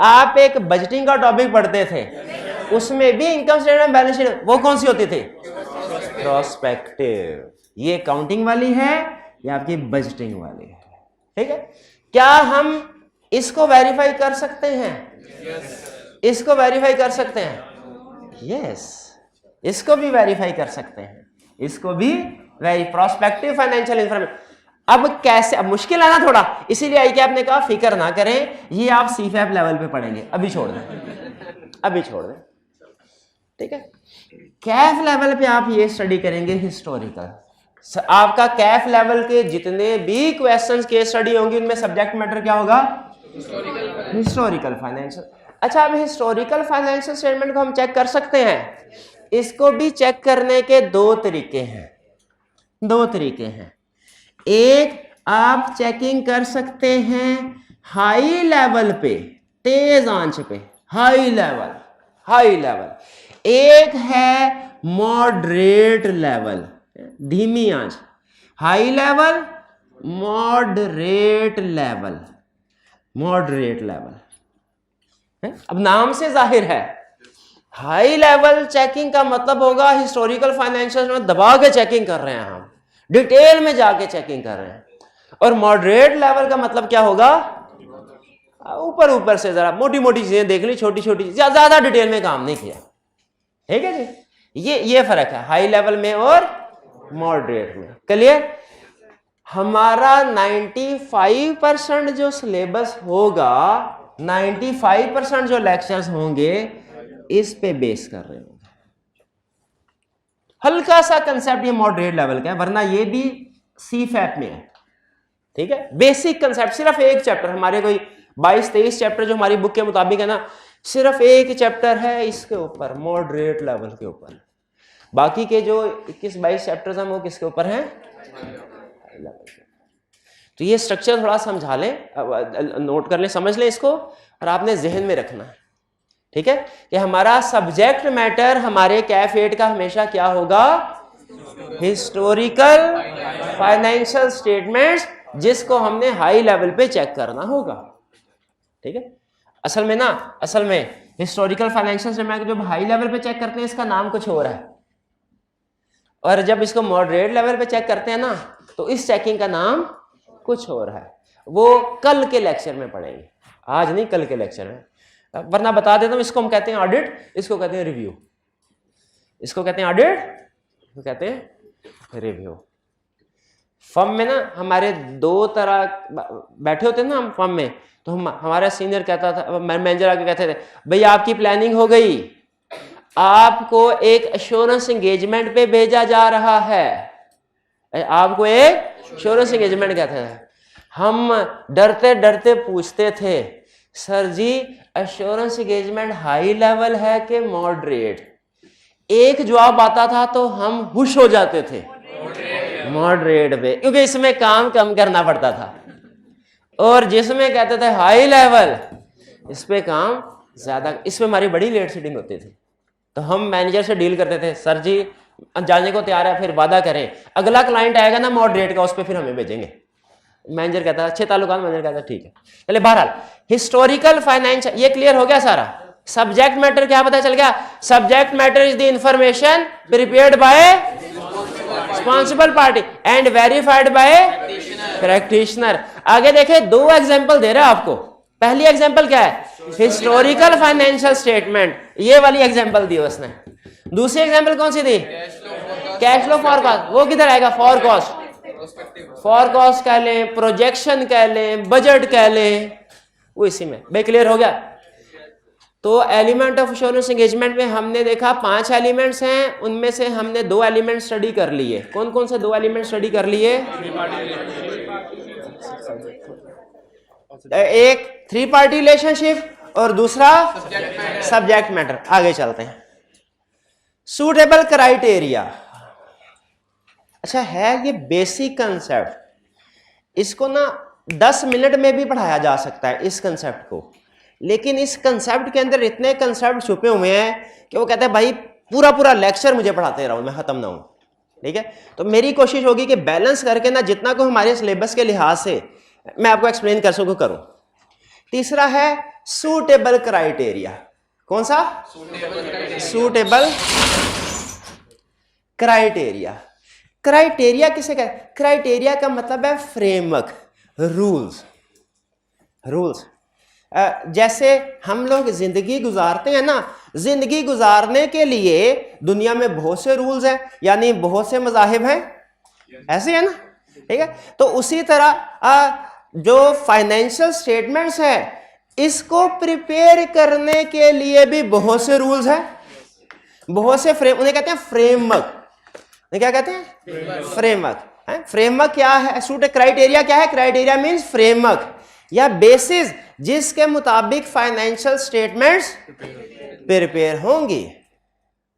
आप एक बजटिंग का टॉपिक पढ़ते थे, उसमें भी इनकम स्टेटमेंट बैलेंस शीट, वो कौन सी होती थी? प्रोस्पेक्टिव। ये काउंटिंग वाली है, ये आपकी बजटिंग वाली है, ठीक है। क्या हम इसको वेरीफाई कर सकते हैं? इसको वेरीफाई कर सकते हैं? यस, इसको भी वेरीफाई कर सकते हैं, इसको भी प्रोस्पेक्टिव फाइनेंशियल इंफॉर्मेशन। अब कैसे, अब मुश्किल है ना थोड़ा, इसीलिए आई क्या आपने कहा फिक्र ना करें, ये आप CFAP लेवल पे पढ़ेंगे, अभी छोड़ दें, अभी छोड़ दें, ठीक है। कैफ लेवल पे आप ये स्टडी करेंगे हिस्टोरिकल। आपका कैफ लेवल के जितने भी क्वेश्चंस केस स्टडी होंगी उनमें सब्जेक्ट मैटर क्या होगा? Historical financial. अच्छा, अब हिस्टोरिकल फाइनेंशियल स्टेटमेंट को हम चेक कर सकते हैं। इसको भी चेक करने के दो तरीके हैं, दो तरीके हैं। एक, आप चेकिंग कर सकते हैं हाई लेवल पे, तेज आंच पे, हाई लेवल, हाई लेवल। एक है मॉडरेट लेवल, धीमी आंच। High level, moderate level, moderate level. अब नाम से जाहिर है, हाई लेवल चेकिंग का मतलब होगा हिस्टोरिकल फाइनेंशियल में दबा के चेकिंग कर रहे हैं, हम डिटेल में जाके चेकिंग कर रहे हैं। और मॉडरेट लेवल का मतलब क्या होगा? ऊपर ऊपर से जरा मोटी मोटी चीजें देख ली, छोटी छोटी, ज्यादा डिटेल में काम नहीं किया, ठीक है जी। ये फर्क है हाई लेवल में और मॉडरेट में। क्लियर? हमारा 95% जो सिलेबस होगा, 95% जो लेक्चर्स होंगे इस पे बेस कर रहे होंगे। हल्का सा कंसेप्ट ये मॉडरेट लेवल का है, वरना ये भी CFAP में है, ठीक है। बेसिक कंसेप्ट, सिर्फ एक चैप्टर, हमारे कोई 22-23 चैप्टर जो हमारी बुक के मुताबिक है ना, सिर्फ एक चैप्टर है इसके ऊपर, मॉडरेट लेवल के ऊपर। बाकी के जो 21-22 चैप्टर्स हैं वो किसके ऊपर हैं? तो ये स्ट्रक्चर थोड़ा समझा लें, नोट कर लें, समझ लें इसको, और आपने जहन में रखना है, ठीक है, कि हमारा सब्जेक्ट मैटर हमारे कैफ 8 का हमेशा क्या होगा? हिस्टोरिकल फाइनेंशियल स्टेटमेंट्स, जिसको हमने हाई लेवल पे चेक करना होगा, ठीक है। असल में हिस्टोरिकल फाइनेंशियल स्टेटमेंट जब हाई लेवल पे चेक करते हैं इसका नाम कुछ और है, और जब इसको मॉडरेट लेवल पे चेक करते हैं ना तो इस चेकिंग का नाम कुछ और है। वो कल के लेक्चर में पढ़ेंगे, आज नहीं, कल के लेक्चर में। वरना बता देता हूं, इसको हम कहते हैं ऑडिट, इसको कहते हैं रिव्यू। इसको कहते हैं ऑडिट, इसको कहते हैं रिव्यू। फर्म में ना हमारे दो तरह बैठे होते हैं ना हम फर्म में, तो हमारा सीनियर कहता था, मैनेजर आके कहते थे, भाई आपकी प्लानिंग हो गई, आपको एक एश्योरेंस एंगेजमेंट पे भेजा जा रहा है, आपको एक एश्योरेंस एंगेजमेंट कहते हैं। हम डरते डरते पूछते थे, सर जी एश्योरेंस एंगेजमेंट हाई लेवल है कि मॉडरेट? एक जवाब आता था तो हम खुश हो जाते थे, मॉडरेट पे, क्योंकि इसमें काम कम करना पड़ता था। और जिसमें कहते थे हाई लेवल, इस पे काम ज्यादा, इसमें हमारी बड़ी लेट सीटिंग होती थी। तो हम मैनेजर से डील करते थे, सर जी जाने को तैयार है, फिर वादा करें अगला क्लाइंट आएगा ना मॉडरेट का, उस पर फिर हमें भेजेंगे। मैनेजर कहता है अच्छे ताल्लुकात, मैनेजर कहता है ठीक है। चले, बहरहाल हिस्टोरिकल फाइनेंस ये क्लियर हो गया सारा। सब्जेक्ट मैटर क्या पता चल गया? Subject matter is the information prepared by responsible party and verified bye practitioner. आगे देखे, दो एग्जांपल दे रहा है आपको। पहली एग्जांपल क्या है? हिस्टोरिकल फाइनेंशियल स्टेटमेंट, ये वाली एग्जांपल दी उसने। दूसरी एग्जांपल कौन सी दी? Cash flow forecast. वो किधर आएगा? फॉरकास्ट, फॉरकास्ट कह लें, प्रोजेक्शन कह लें, बजट कह लें, वो इसी में। भाई क्लियर हो गया? तो एलिमेंट ऑफ एश्योरेंस एंगेजमेंट में हमने देखा 5 एलिमेंट्स हैं, उनमें से हमने 2 एलिमेंट स्टडी कर लिए। कौन कौन से 2 एलिमेंट स्टडी कर लिए? एक 3 पार्टी रिलेशनशिप और दूसरा सब्जेक्ट मैटर। आगे चलते हैं। सूटेबल क्राइटेरिया, अच्छा है ये बेसिक कंसेप्ट, इसको ना 10 मिनट में भी पढ़ाया जा सकता है इस कंसेप्ट को, लेकिन इस कंसेप्ट के अंदर इतने कंसेप्ट छुपे हुए हैं कि वो कहते हैं भाई पूरा पूरा लेक्चर मुझे पढ़ाते रहो, मैं खत्म ना हूं। ठीक है, तो मेरी कोशिश होगी कि बैलेंस करके ना जितना को हमारे सिलेबस के लिहाज से मैं आपको एक्सप्लेन कर सकूं करूं। तीसरा है सूटेबल क्राइटेरिया। कौन सा? Suitable criteria. क्राइटेरिया किसे कहते हैं? क्राइटेरिया का मतलब है फ्रेमवर्क, रूल्स। रूल्स जैसे हम लोग जिंदगी गुजारते हैं ना, जिंदगी गुजारने के लिए दुनिया में बहुत से रूल्स हैं, यानी बहुत से मज़ाहिब हैं, ऐसे है ना। ठीक है, तो उसी तरह जो फाइनेंशियल स्टेटमेंट्स है इसको प्रिपेयर करने के लिए भी बहुत से रूल्स हैं, बहुत से उन्हें कहते हैं फ्रेमवर्क। क्या कहते हैं? फ्रेमवर्क। फ्रेमवर्क क्या है? सूट क्राइटेरिया क्या है? क्राइटेरिया मींस फ्रेमवर्क या बेसिस जिसके मुताबिक फाइनेंशियल स्टेटमेंट्स प्रिपेयर होंगी।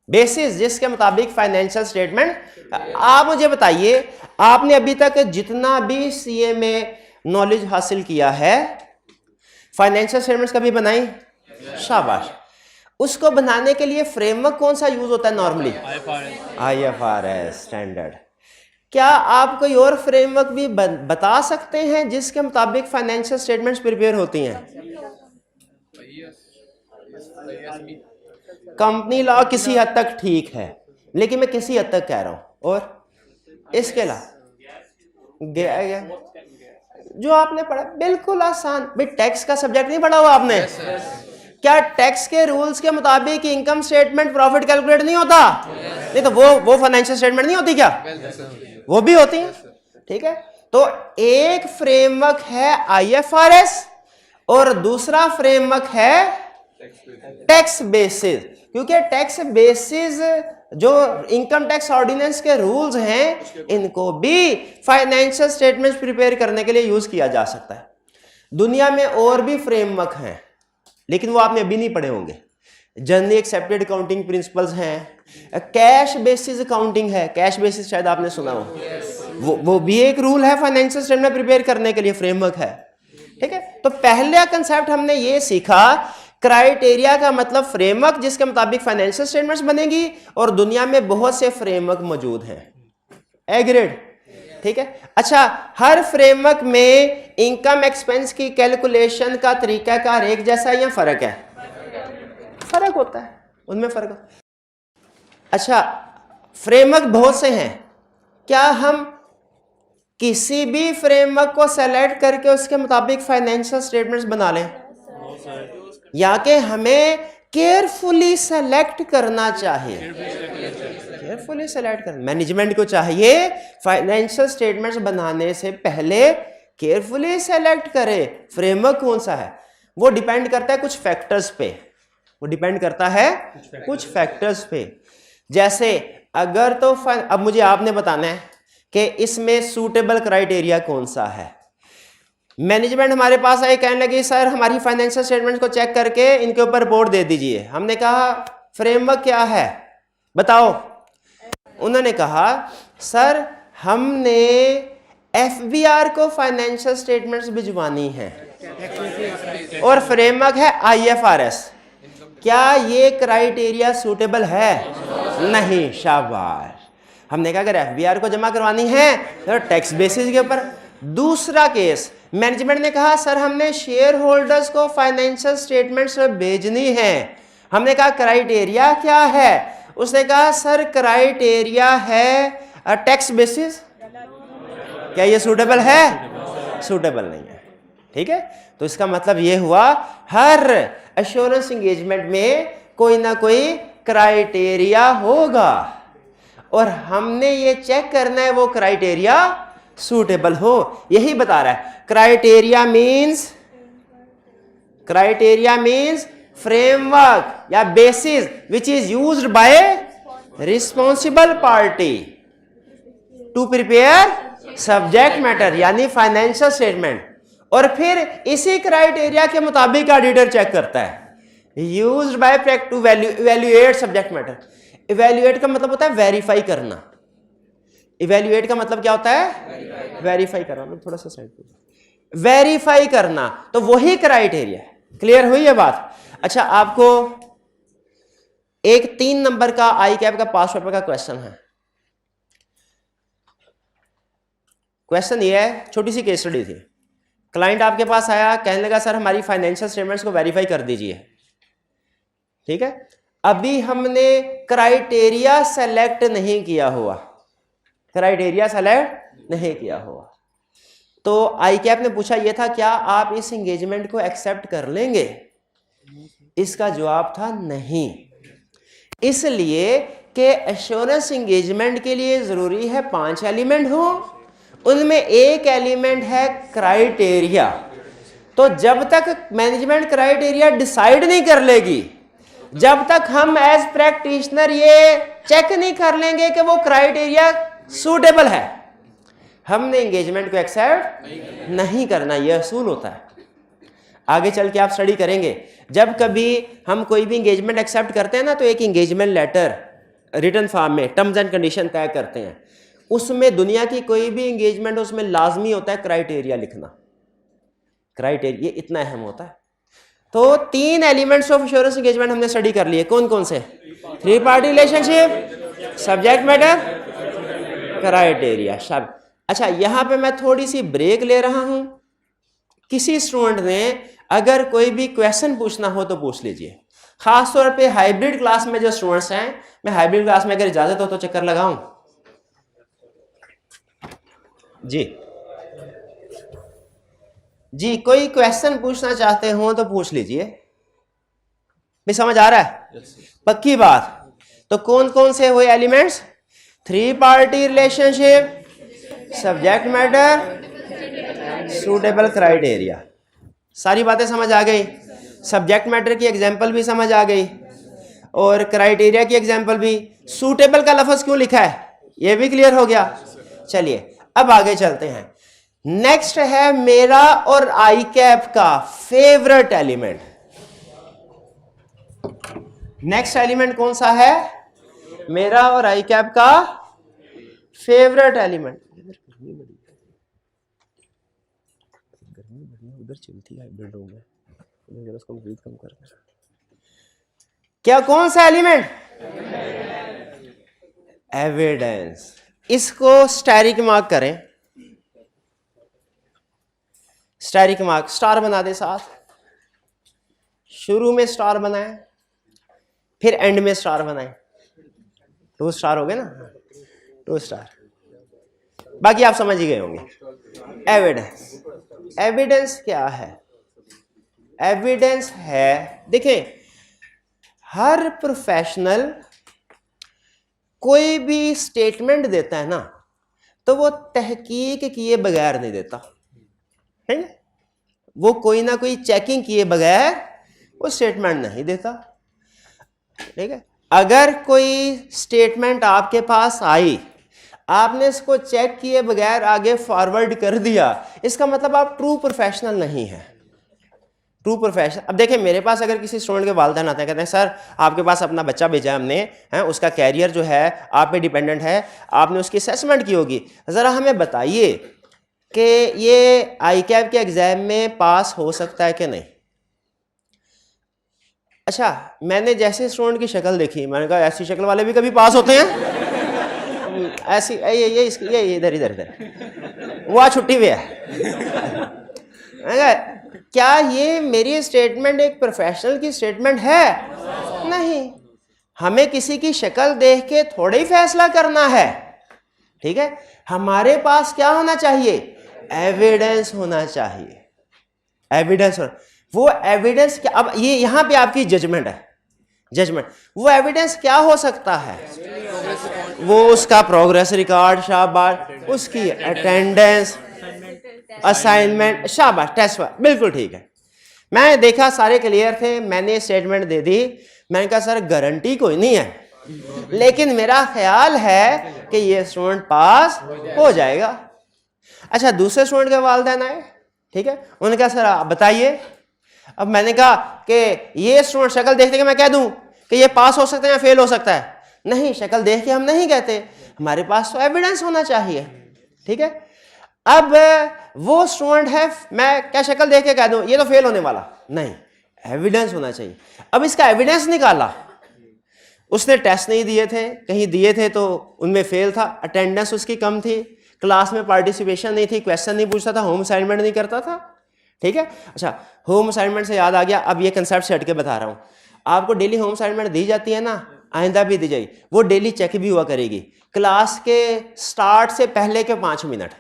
बेसिस जिसके मुताबिक फाइनेंशियल स्टेटमेंट। आप मुझे बताइए, आपने अभी तक जितना भी सीए में नॉलेज हासिल किया है, फाइनेंशियल स्टेटमेंट्स कभी बनाई? शाबाश। उसको बनाने के लिए फ्रेमवर्क कौन सा यूज होता है नॉर्मली? IFRS standard. क्या आप कोई और फ्रेमवर्क भी बता सकते हैं जिसके मुताबिक फाइनेंशियल स्टेटमेंट्स प्रिपेयर होती हैं? कंपनी लॉ किसी हद तक ठीक है, लेकिन मैं किसी हद तक कह रहा हूं। और इसके अलावा गया जो आपने पढ़ा बिल्कुल आसान। भाई टैक्स का सब्जेक्ट नहीं पढ़ा हुआ आपने? क्या टैक्स के रूल्स के मुताबिक इनकम स्टेटमेंट प्रॉफिट कैलकुलेट नहीं होता? नहीं तो वो फाइनेंशियल स्टेटमेंट नहीं होती क्या? वो भी होती है। ठीक है, तो एक फ्रेमवर्क है IFRS और दूसरा फ्रेमवर्क है टैक्स बेसिस। क्योंकि टैक्स बेसिस जो इनकम टैक्स ऑर्डिनेंस के रूल्स हैं इनको भी फाइनेंशियल स्टेटमेंट्स प्रिपेयर करने के लिए यूज किया जा सकता है। दुनिया में और भी फ्रेमवर्क हैं, लेकिन वो आपने अभी नहीं पढ़े होंगे। जनरली एक्सेप्टेड अकाउंटिंग प्रिंसिपल्स हैं, कैश बेसिस अकाउंटिंग है, कैश बेसिस शायद आपने सुना हो, वो भी एक रूल है फाइनेंशियल स्टेटमेंट प्रिपेयर करने के लिए, फ्रेमवर्क है। ठीक है, तो पहला कंसेप्ट हमने ये सीखा, क्राइटेरिया का मतलब फ्रेमवर्क जिसके मुताबिक फाइनेंशियल स्टेटमेंट्स बनेगी, और दुनिया में बहुत से फ्रेमवर्क मौजूद हैं। एग्रीड? ठीक है। अच्छा, हर फ्रेमवर्क में इनकम एक्सपेंस की कैलकुलेशन का तरीकाकार एक जैसा या फर्क है? फर्क होता है, उनमें फर्क होता है। अच्छा, फ्रेमवर्क बहुत से हैं, क्या हम किसी भी फ्रेमवर्क को सेलेक्ट करके उसके मुताबिक फाइनेंशियल स्टेटमेंट्स बना लें? या कि हमें केयरफुली सेलेक्ट करना चाहिए? केयरफुली सेलेक्ट करना। मैनेजमेंट को चाहिए फाइनेंशियल स्टेटमेंट्स बनाने से पहले केयरफुली सेलेक्ट करे फ्रेमवर्क कौन सा है। वो डिपेंड करता है कुछ फैक्टर्स पे, वो डिपेंड करता है कुछ फैक्टर्स पे। जैसे अगर तो अब मुझे आपने बताना है कि इसमें सूटेबल क्राइटेरिया कौन सा है। मैनेजमेंट हमारे पास आई, कहने लगी सर हमारी फाइनेंशियल स्टेटमेंट को चेक करके इनके ऊपर रिपोर्ट दे दीजिए। हमने कहा फ्रेमवर्क क्या है बताओ। उन्होंने कहा सर हमने FBR को फाइनेंशियल स्टेटमेंट्स भिजवानी है और फ्रेमवर्क है IFRS। क्या ये क्राइटेरिया सूटेबल है? नहीं। शाबाश। हमने कहा अगर FBR को जमा करवानी है तो टैक्स बेसिस के ऊपर। दूसरा केस, मैनेजमेंट ने कहा सर हमने शेयर होल्डर्स को फाइनेंशियल स्टेटमेंट्स भेजनी है। हमने कहा क्राइटेरिया क्या है? उसने कहा सर क्राइटेरिया है टैक्स बेसिस। क्या ये सूटेबल है? सूटेबल नहीं है। ठीक है, तो इसका मतलब ये हुआ हर एश्योरेंस एंगेजमेंट में कोई ना कोई क्राइटेरिया होगा और हमने ये चेक करना है वो क्राइटेरिया सूटेबल हो। यही बता रहा है क्राइटेरिया मीन्स फ्रेमवर्क या basis which is used by responsible party to prepare subject matter यानी फाइनेंशियल स्टेटमेंट। और फिर इसी क्राइटेरिया के मुताबिक ऑडिटर चेक करता है। Used by two evaluate subject matter. Evaluate का मतलब होता है वेरीफाई करना। इवैल्यूएट का मतलब क्या होता है? वेरीफाई करना। थोड़ा सा साइड पे। वेरीफाई करना, तो वही क्राइटेरिया है। क्लियर हुई है बात? अच्छा, आपको एक 3 नंबर का आई कैप का पास पेपर का क्वेश्चन है। क्वेश्चन ये है, छोटी सी केस स्टडी थी। क्लाइंट आपके पास आया, कहने लगा सर हमारी फाइनेंशियल स्टेटमेंट्स को वेरीफाई कर दीजिए। ठीक है, अभी हमने क्राइटेरिया सेलेक्ट नहीं किया हुआ, क्राइटेरिया सेलेक्ट नहीं किया हुआ, तो आई कैप ने पूछा ये था क्या आप इस एंगेजमेंट को एक्सेप्ट कर लेंगे? इसका जवाब था नहीं, इसलिए कि एश्योरेंस एंगेजमेंट के लिए जरूरी है 5 एलिमेंट हो, उनमें एक एलिमेंट है क्राइटेरिया। तो जब तक मैनेजमेंट क्राइटेरिया डिसाइड नहीं कर लेगी, जब तक हम एज प्रैक्टिशनर ये चेक नहीं कर लेंगे कि वो क्राइटेरिया सूटेबल है, हमने एंगेजमेंट को एक्सेप्ट नहीं करना। यह असूल होता है। आगे चल के आप स्टडी करेंगे, जब कभी हम कोई भी एंगेजमेंट एक्सेप्ट करते हैं ना, तो एक एंगेजमेंट लेटर रिटन फॉर्म में टर्म्स एंड कंडीशन तय करते हैं, उसमें दुनिया की कोई भी एंगेजमेंट उसमें लाजमी होता है क्राइटेरिया लिखना। क्राइटेरिया इतना अहम होता है। तो 3 एलिमेंट्स ऑफ एश्योरेंस एंगेजमेंट हमने स्टडी कर लिए। कौन कौन से? 3 party relationship, subject matter, criteria. शाबाश। अच्छा, यहां पे मैं थोड़ी सी ब्रेक ले रहा हूं। किसी स्टूडेंट ने अगर कोई भी क्वेश्चन पूछना हो तो पूछ लीजिए, खासतौर पे हाइब्रिड क्लास में जो स्टूडेंट्स हैं। मैं हाइब्रिड क्लास में अगर इजाजत हो तो चक्कर लगाऊं जी, कोई क्वेश्चन पूछना चाहते हो तो पूछ लीजिए। भी समझ आ रहा है? पक्की बात। तो कौन कौन से हुए elements? 3 party relationship, subject matter, suitable criteria. सारी बातें समझ आ गई। सब्जेक्ट मैटर की एग्जांपल भी समझ आ गई और क्राइटेरिया की एग्जांपल भी। सूटेबल का लफ्ज क्यों लिखा है ये भी क्लियर हो गया। चलिए अब आगे चलते हैं। नेक्स्ट है मेरा और आई कैप का फेवरेट एलिमेंट। नेक्स्ट एलिमेंट कौन सा है? मेरा और आई कैप का फेवरेट एलिमेंट। उधर चलती है हाइब्रिड में, उसको ब्रीथ कम कर। क्या कौन सा एलिमेंट? एविडेंस। इसको स्टैरिक मार्क करें, स्टैरिक मार्क, स्टार बना दे साथ। शुरू में स्टार बनाए, फिर एंड में स्टार बनाए। 2 स्टार हो गए ना, 2 स्टार। बाकी आप समझ ही गए होंगे। एविडेंस। एविडेंस क्या है? एविडेंस है, देखें, हर प्रोफेशनल कोई भी स्टेटमेंट देता है ना, तो वो तहकीक किए बगैर नहीं देता है। वो कोई ना कोई चेकिंग किए बगैर वो स्टेटमेंट नहीं देता। ठीक है, अगर कोई स्टेटमेंट आपके पास आई, आपने इसको चेक किए बगैर आगे फॉरवर्ड कर दिया, इसका मतलब आप ट्रू प्रोफेशनल नहीं है। True professional. अब देखें, मेरे पास अगर किसी स्टूडेंट के वालिदैन आते हैं, कहते हैं सर आपके पास अपना बच्चा भेजा हमने, हैं उसका कैरियर जो है आप पे डिपेंडेंट है, आपने उसकी असेसमेंट की होगी, ज़रा हमें बताइए कि ये आई कैप के एग्ज़ाम में पास हो सकता है कि नहीं। अच्छा, मैंने जैसे स्टूडेंट की शक्ल देखी, मैंने कहा ऐसी शक्ल वाले भी कभी पास होते हैं? ऐसी ये इधर इधर इधर वो छुट्टी पे है। क्या ये मेरी स्टेटमेंट एक प्रोफेशनल की स्टेटमेंट है? नहीं। हमें किसी की शक्ल देख के थोड़ा ही फैसला करना है। ठीक है, हमारे पास क्या होना चाहिए? एविडेंस होना चाहिए। एविडेंस होना, वो एविडेंस क्या? अब ये यहां पे आपकी जजमेंट है, जजमेंट। वो एविडेंस क्या हो सकता है? वो उसका प्रोग्रेस रिकॉर्ड, शाबाश, उसकी अटेंडेंस, असाइनमेंट, शाबाश, टेस्ट, बिल्कुल ठीक है। मैं देखा सारे क्लियर थे, मैंने स्टेटमेंट दे दी। मैंने कहा सर गारंटी कोई नहीं है, लेकिन मेरा ख्याल है कि ये स्टूडेंट पास हो जाएगा। अच्छा, दूसरे स्टूडेंट के वालिदैन आए, ठीक है, उन्होंने कहा सर आप बताइए। अब मैंने कहा कि ये स्टूडेंट शक्ल देखते मैं कह दूं कि ये पास हो सकता है या फेल हो सकता है? नहीं, शक्ल देख के हम नहीं कहते, हमारे पास तो एविडेंस होना चाहिए। ठीक है, अब वो स्टूडेंट है, मैं क्या शक्ल देख के कह दूं ये तो फेल होने वाला, नहीं, एविडेंस होना चाहिए। अब इसका एविडेंस निकाला, उसने टेस्ट नहीं दिए थे, कहीं दिए थे तो उनमें फेल था, अटेंडेंस उसकी कम थी, क्लास में पार्टिसिपेशन नहीं थी, क्वेश्चन नहीं पूछता था, होम असाइनमेंट नहीं करता था, ठीक है। अच्छा, होम असाइनमेंट से याद आ गया, अब ये कंसेप्ट से हट के बता रहा हूँ। आपको डेली होम असाइनमेंट दी जाती है ना, आइंदा भी दी जाएगी, वो डेली चेक भी हुआ करेगी क्लास के स्टार्ट से पहले के 5 मिनट।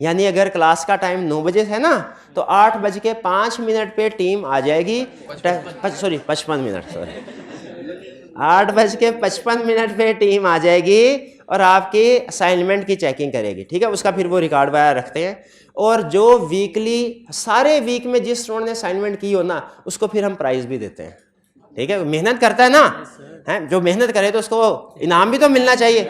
यानी अगर क्लास का टाइम 9 बजे है ना, तो 8:05 पे टीम आ जाएगी, सॉरी 55 मिनट, सॉरी 8:55 पे टीम आ जाएगी और आपकी असाइनमेंट की चेकिंग करेगी, ठीक है। उसका फिर वो रिकॉर्ड वगैरह रखते हैं, और जो वीकली सारे वीक में जिस स्टूडेंट ने असाइनमेंट की हो ना, उसको फिर हम प्राइज भी देते हैं, ठीक है। मेहनत करता है ना, है जो मेहनत करे तो उसको इनाम भी तो मिलना चाहिए,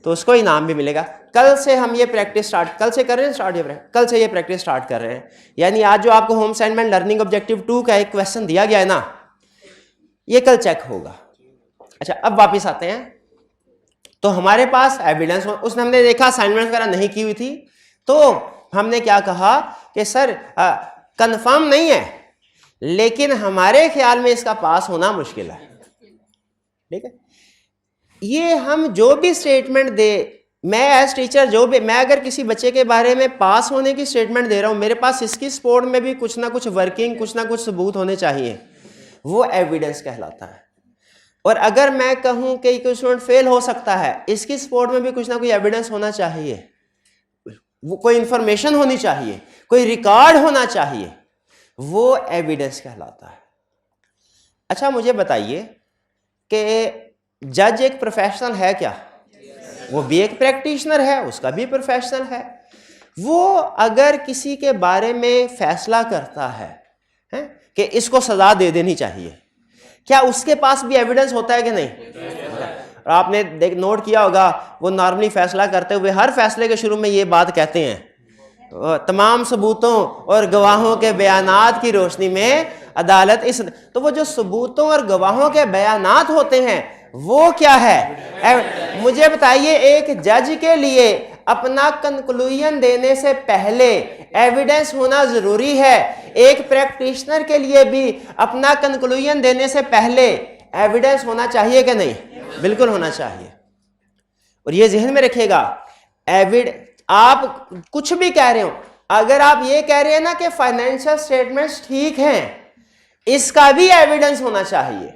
तो उसको इनाम भी मिलेगा। कल से हम ये प्रैक्टिस स्टार्ट, कल से कर रहे हैं स्टार्ट, कल से ये प्रैक्टिस स्टार्ट कर रहे हैं। यानी आज जो आपको होम असाइनमेंट लर्निंग ऑब्जेक्टिव 2 का एक क्वेश्चन दिया गया है ना, ये कल चेक होगा। अच्छा, अब वापिस आते हैं, तो हमारे पास एविडेंस, उसने हमने देखा असाइनमेंट वगैरह नहीं की हुई थी, तो हमने क्या कहा कि सर कंफर्म नहीं है, लेकिन हमारे ख्याल में इसका पास होना मुश्किल है, ठीक है। ये हम जो भी स्टेटमेंट दे, मैं एज टीचर जो भी, मैं अगर किसी बच्चे के बारे में पास होने की स्टेटमेंट दे रहा हूं, मेरे पास इसकी सपोर्ट में भी कुछ ना कुछ वर्किंग, कुछ ना कुछ सबूत होने चाहिए, वो एविडेंस कहलाता है। और अगर मैं कहूं कि कोई स्टूडेंट फेल हो सकता है, इसकी सपोर्ट में भी कुछ ना कोई एविडेंस होना चाहिए, वो कोई इंफॉर्मेशन होनी चाहिए, कोई रिकॉर्ड होना चाहिए, वो एविडेंस कहलाता है। अच्छा, मुझे बताइए कि जज एक प्रोफेशनल है क्या? वो भी एक प्रैक्टिशनर है, उसका भी प्रोफेशनल है। वो अगर किसी के बारे में फैसला करता है कि इसको सजा दे देनी चाहिए, क्या उसके पास भी एविडेंस होता है कि नहीं? और आपने नोट किया होगा, वो नॉर्मली फैसला करते हुए हर फैसले के शुरू में ये बात कहते हैं, तो तमाम सबूतों और गवाहों के बयानात की रोशनी में अदालत इस, तो वो जो सबूतों और गवाहों के बयानात होते हैं वो क्या है? मुझे बताइए, एक जज के लिए अपना कंक्लूजन देने से पहले एविडेंस होना जरूरी है, एक प्रैक्टिशनर के लिए भी अपना कंक्लूजन देने से पहले एविडेंस होना चाहिए कि नहीं? बिल्कुल होना चाहिए। और ये जहन में रखिएगा, आप कुछ भी कह रहे हो, अगर आप ये कह रहे हैं ना कि फाइनेंशियल स्टेटमेंट्स ठीक हैं, इसका भी एविडेंस होना चाहिए।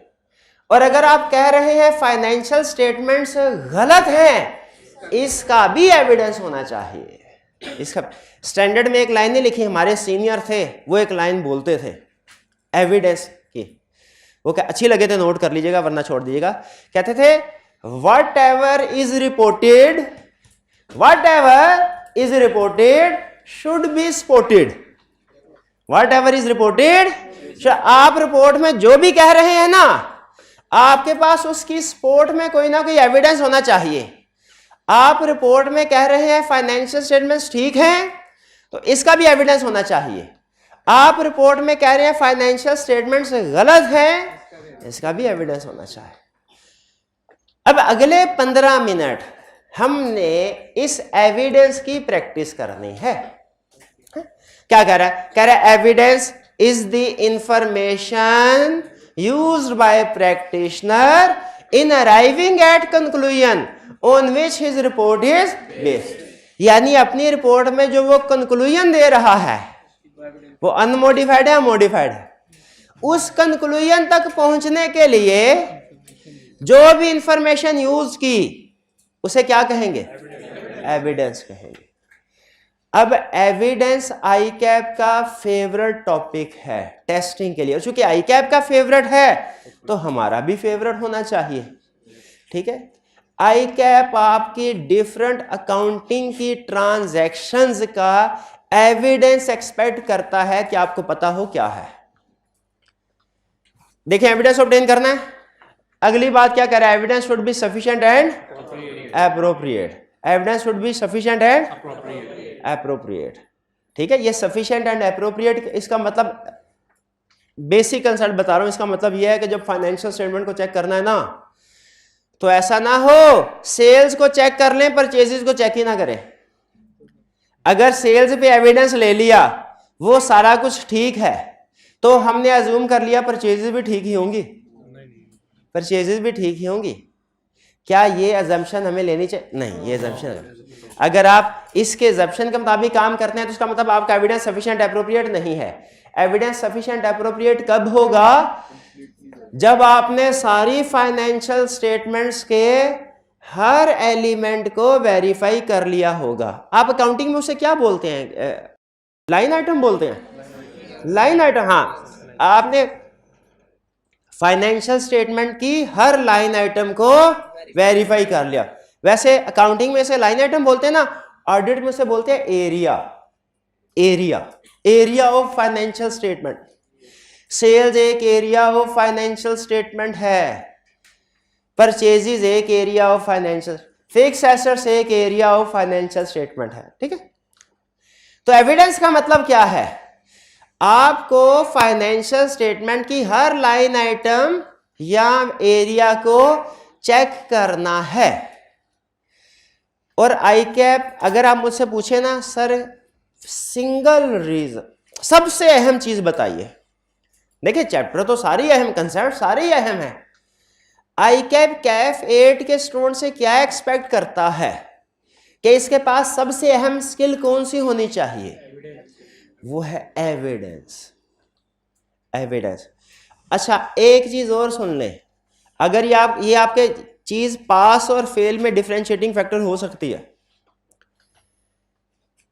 और अगर आप कह रहे हैं फाइनेंशियल स्टेटमेंट्स गलत हैं, इसका भी एविडेंस होना चाहिए। इसका स्टैंडर्ड में एक लाइन नहीं लिखी, हमारे सीनियर थे वो एक लाइन बोलते थे एविडेंस की, वो क्या अच्छी लगे तो नोट कर लीजिएगा वरना छोड़ दीजिएगा। कहते थे what ever is reported, what ever is reported should be supported, what ever is reported. आप रिपोर्ट में जो भी कह रहे हैं ना, आपके पास उसकी सपोर्ट में कोई ना कोई एविडेंस होना चाहिए। आप रिपोर्ट में कह रहे हैं फाइनेंशियल स्टेटमेंट्स ठीक हैं, तो इसका भी एविडेंस होना चाहिए। आप रिपोर्ट में कह रहे हैं फाइनेंशियल स्टेटमेंट्स गलत हैं, इसका भी एविडेंस होना चाहिए। अब अगले 15 मिनट हमने इस एविडेंस की प्रैक्टिस करनी है। क्या कह रहा है? कह रहा है evidence is the information used by practitioner in arriving at conclusion on which his report is based। यानी अपनी रिपोर्ट में जो वो कंक्लूजन दे रहा है वो अनमोडिफाइड है, मॉडिफाइड है, उस कंक्लूजन तक पहुंचने के लिए जो भी इंफॉर्मेशन यूज की उसे क्या कहेंगे? एविडेंस कहेंगे। अब एविडेंस आई कैप का फेवरेट टॉपिक है टेस्टिंग के लिए, और चूंकि आई कैप का फेवरेट है तो हमारा भी फेवरेट होना चाहिए, ठीक है। आई कैप आपकी डिफरेंट अकाउंटिंग की ट्रांजैक्शंस का एविडेंस एक्सपेक्ट करता है कि आपको पता हो क्या है। देखिए, एविडेंस ऑब्टेन करना है। अगली बात क्या कर रहा है? Evidence should be sufficient and appropriate. Evidence should be sufficient and appropriate, ठीक है। ये सफिशिएंट एंड एप्रोप्रिएट, इसका मतलब बेसिक कंसेप्ट बता रहा हूं। इसका मतलब यह है कि जब फाइनेंशियल स्टेटमेंट को चेक करना है ना, तो ऐसा ना हो सेल्स को चेक कर लें परचेजेस को चेक ही ना करें। अगर सेल्स पे एविडेंस ले लिया, वो सारा कुछ ठीक है, तो हमने अज्यूम कर लिया परचेजेस भी ठीक ही होंगी, परचेजेस भी ठीक ही होंगी। क्या ये अजम्पशन हमें लेनी चाहिए? नहीं, ये अजम्पशन, अगर आप इसके अजम्पशन के मुताबिक काम करते हैं तो उसका मतलब आपका एविडेंस सफिशिएंट एप्रोप्रिएट नहीं है। एविडेंस सफिशिएंट एप्रोप्रिएट कब होगा? जब आपने सारी फाइनेंशियल स्टेटमेंट्स के हर एलिमेंट को वेरीफाई कर लिया होगा। आप अकाउंटिंग में उसे क्या बोलते हैं? लाइन आइटम बोलते हैं, लाइन आइटम। हाँ, आपने फाइनेंशियल स्टेटमेंट की हर लाइन आइटम को वेरीफाई कर लिया। वैसे अकाउंटिंग में से लाइन आइटम बोलते हैं ना, ऑडिट में से बोलते हैं area, area, area of financial statement. Sales एक एरिया ऑफ फाइनेंशियल स्टेटमेंट है, परचेजेस एक area of financial, fix assets एक एरिया ऑफ फाइनेंशियल स्टेटमेंट है। ठीक है, तो एविडेंस का मतलब क्या है? आपको फाइनेंशियल स्टेटमेंट की हर लाइन आइटम या एरिया को चेक करना है। और आई कैप, अगर आप मुझसे पूछे ना सर सिंगल रीजन, सबसे अहम चीज बताइए, देखिए चैप्टर तो सारी अहम, कंसेप्ट सारे ही अहम है। आई कैप कैफ 8 के स्टूडेंट से क्या एक्सपेक्ट करता है कि इसके पास सबसे अहम स्किल कौन सी होनी चाहिए? वो है एविडेंस, एविडेंस। अच्छा, एक चीज और सुन लें, अगर ये आपके चीज पास और फेल में डिफरेंशिएटिंग फैक्टर हो सकती है।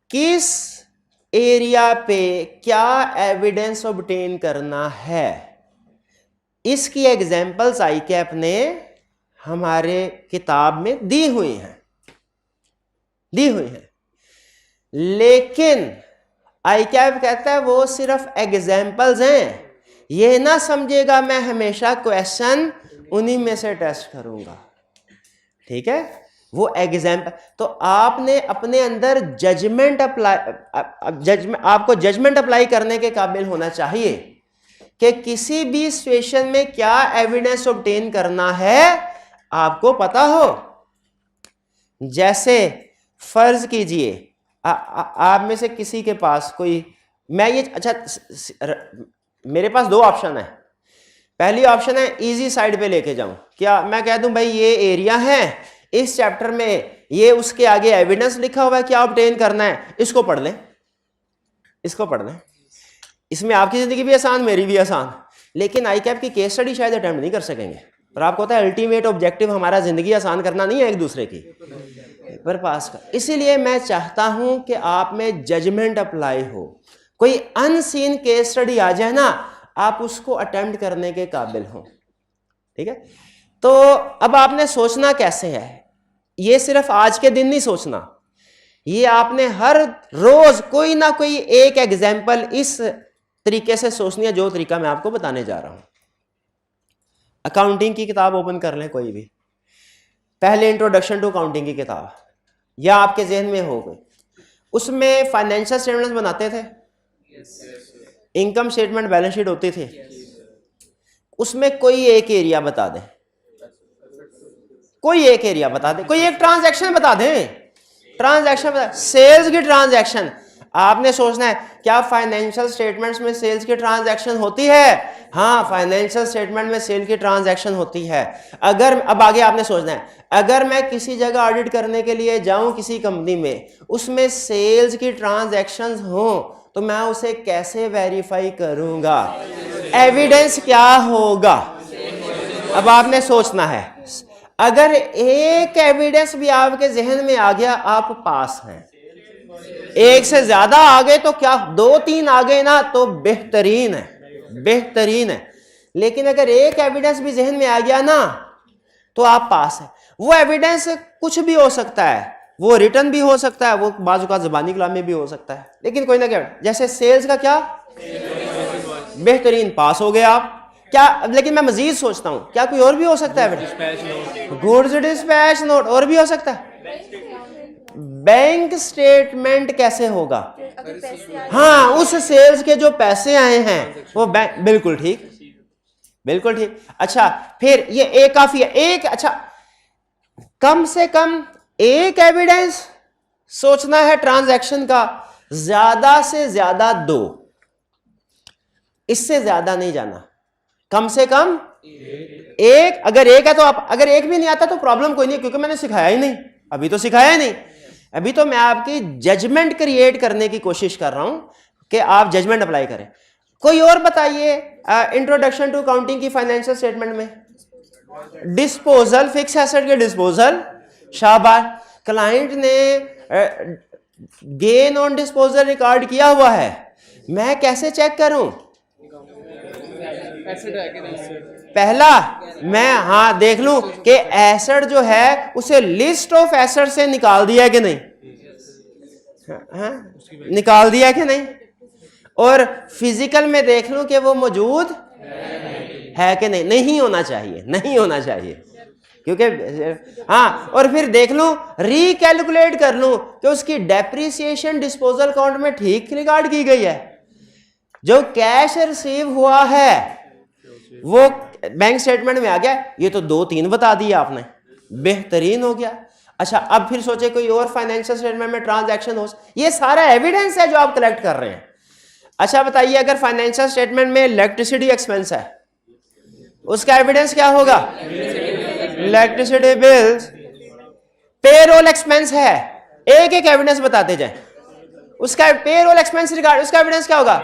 किस एरिया पे क्या एविडेंस ऑब्टेन करना है, इसकी एग्जांपल्स आई कैप ने हमारे किताब में दी हुई हैं, दी हुई हैं। लेकिन आई कैप कहता है वो सिर्फ एग्जाम्पल्स हैं, ये ना समझेगा मैं हमेशा क्वेश्चन उन्हीं में से टेस्ट करूंगा। ठीक है, वो एग्जाम्पल, तो आपने अपने अंदर जजमेंट अप्लाई, आपको जजमेंट अप्लाई करने के काबिल होना चाहिए कि किसी भी सिचुएशन में क्या एविडेंस ऑब्टेन करना है आपको पता हो। जैसे फर्ज कीजिए आप में से किसी के पास कोई, मैं ये, अच्छा मेरे पास दो ऑप्शन है। पहली ऑप्शन है इजी साइड पे लेके जाऊं, क्या मैं कह दूं भाई ये एरिया है, इस चैप्टर में ये उसके आगे एविडेंस लिखा हुआ है, क्या ऑब्टेन करना है, इसको पढ़ लें, इसको पढ़ लें। इसमें आपकी जिंदगी भी आसान, मेरी भी आसान। लेकिन आई कैप की केस स्टडी शायद अटेम्प्ट नहीं कर सकेंगे। और आपको पता है अल्टीमेट ऑब्जेक्टिव हमारा जिंदगी आसान करना नहीं है एक दूसरे की, पेपर पास का। इसीलिए मैं चाहता हूं कि आप में जजमेंट अप्लाई हो। कोई अनसीन केस स्टडी आ जाए ना, आप उसको अटेम्प्ट करने के काबिल हो। ठीक है, तो अब आपने सोचना कैसे है, ये सिर्फ आज के दिन नहीं सोचना, ये आपने हर रोज कोई ना कोई एक एग्जाम्पल इस तरीके से सोचनी है जो तरीका मैं आपको बताने जा रहा हूं। अकाउंटिंग की किताब ओपन कर लें कोई भी, पहले इंट्रोडक्शन टू अकाउंटिंग की किताब, या आपके जहन में हो गई, उसमें फाइनेंशियल स्टेटमेंट्स बनाते थे, इनकम स्टेटमेंट, बैलेंस शीट होती थी। उसमें कोई एक एरिया बता दें, कोई एक एरिया बता दें, कोई एक ट्रांजैक्शन बता दें, ट्रांजैक्शन बता, सेल्स की ट्रांजैक्शन। आपने सोचना है क्या फाइनेंशियल स्टेटमेंट्स में सेल्स की ट्रांजैक्शन होती है? हाँ, फाइनेंशियल स्टेटमेंट में सेल की ट्रांजैक्शन होती है। अगर अब आगे आपने सोचना है, अगर मैं किसी जगह ऑडिट करने के लिए जाऊं किसी कंपनी में, उसमें सेल्स की ट्रांजैक्शंस हो तो मैं उसे कैसे वेरीफाई करूंगा, एविडेंस क्या होगा? अब आपने सोचना है। अगर एक एविडेंस भी आपके जहन में आ गया आप पास हैं, एक से ज्यादा आ गए तो क्या, 2-3 आ गए ना तो बेहतरीन है, बेहतरीन है। लेकिन अगर एक एविडेंस भी जहन में आ गया ना तो आप पास है। वो एविडेंस कुछ भी हो सकता है, वो रिटर्न भी हो सकता है, वो बाजू का ज़बानी कलामी भी हो सकता है, लेकिन कोई ना क्या, जैसे सेल्स का क्या, बेहतरीन, पास हो गए आप। क्या, लेकिन मैं मजीद सोचता हूं क्या कोई और भी हो सकता है? गुड्स डिस्पैच नोट, और भी हो सकता है। बैंक स्टेटमेंट कैसे होगा? हाँ, उस सेल्स के जो पैसे आए हैं वो बैंक, बिल्कुल ठीक, बिल्कुल ठीक। अच्छा, फिर ये एक काफी है, एक, अच्छा कम से कम एक एविडेंस सोचना है ट्रांजैक्शन का ज्यादा से ज्यादा 2, इससे ज्यादा नहीं जाना, कम से कम एक। अगर एक है तो आप, अगर एक भी नहीं आता तो प्रॉब्लम कोई नहीं, क्योंकि मैंने सिखाया ही नहीं, अभी तो सिखाया ही नहीं, अभी तो मैं आपकी जजमेंट क्रिएट करने की कोशिश कर रहा हूं कि आप जजमेंट अप्लाई करें। कोई और बताइए इंट्रोडक्शन टू काउंटिंग की फाइनेंशियल स्टेटमेंट में, डिस्पोजल, फिक्स एसेट के डिस्पोजल, शाबाश। क्लाइंट ने गेन ऑन डिस्पोजल रिकॉर्ड किया हुआ है, मैं कैसे चेक करूं? पहला मैं हाँ देख लूं कि एसेट जो है उसे लिस्ट ऑफ एसेट से निकाल दिया है कि नहीं, हाँ निकाल दिया है कि नहीं, और फिजिकल में देख लूं कि वो मौजूद है कि नहीं, नहीं होना चाहिए, नहीं होना चाहिए, क्योंकि हाँ, और फिर देख लूं, रिकैलकुलेट कर लूं कि उसकी डेप्रिसिएशन डिस्पोजल अकाउंट में ठीक रिकॉर्ड की गई है, जो कैश रिसीव हुआ है वो बैंक स्टेटमेंट में आ गया। ये तो 2-3 बता दिए आपने, बेहतरीन हो गया। अच्छा अब फिर सोचे कोई और फाइनेंशियल स्टेटमेंट में ट्रांजैक्शन हो, ये सारा एविडेंस है जो आप कलेक्ट कर रहे हैं। अच्छा बताइए, अगर फाइनेंशियल स्टेटमेंट में इलेक्ट्रिसिटी एक्सपेंस है, उसका एविडेंस क्या होगा? Electricity bills. पेरोल एक्सपेंस है, एक एक एविडेंस बताते जाए, उसका पेरोल एक्सपेंस रिगार्ड, उसका एविडेंस क्या होगा?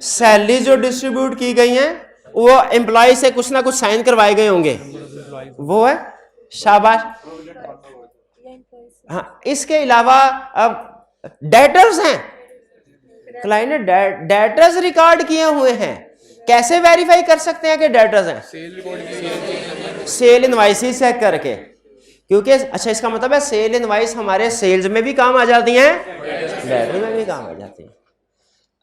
सैलरी जो डिस्ट्रीब्यूट की गई हैं वो एम्प्लॉय से कुछ ना कुछ साइन करवाए गए होंगे, वो है, शाबाश। हाँ, इसके अलावा अब डेटर्स हैं, क्लाइंट ने डेटर्स रिकॉर्ड किए हुए हैं, कैसे वेरीफाई कर सकते हैं कि डेटर्स हैं? सेल इनवाइसेस चेक करके, क्योंकि अच्छा इसका मतलब है सेल इनवाइस हमारे सेल्स में भी काम आ जाती हैं, डेटर में भी काम आ जाती हैं।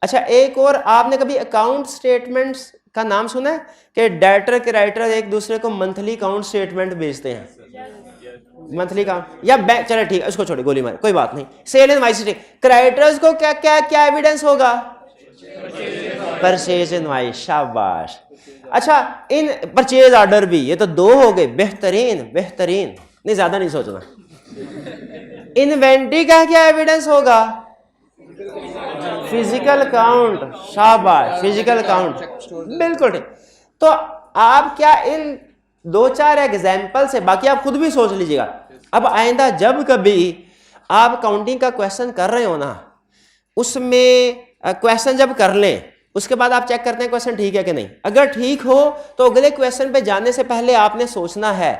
अच्छा एक और, आपने कभी अकाउंट स्टेटमेंट्स का नाम सुना है कि डेटर क्रेडिटर एक दूसरे को मंथली अकाउंट स्टेटमेंट भेजते हैं? मंथली काम या बैंक, चलो ठीक है उसको छोड़े, गोली मारे, कोई बात नहीं। सेल इनवाइस, क्रेडिटर्स को क्या क्या क्या एविडेंस होगा? परचेज इनवाइस, शाबाश। अच्छा इन परचेज ऑर्डर भी, ये तो 2 हो गए, बेहतरीन बेहतरीन, नहीं ज्यादा नहीं सोचना। इन्वेंट्री का क्या एविडेंस होगा? फिजिकल अकाउंट, शाबाश, फिजिकल अकाउंट, बिल्कुल ठीक। तो आप क्या इन 2-4 एग्जाम्पल से, बाकी आप खुद भी सोच लीजिएगा, अब आइंदा जब कभी आप काउंटिंग का क्वेश्चन कर रहे हो ना, उसमें क्वेश्चन जब कर लें उसके बाद आप चेक करते हैं क्वेश्चन ठीक है कि नहीं। अगर ठीक हो तो अगले क्वेश्चन पे जाने से पहले आपने सोचना है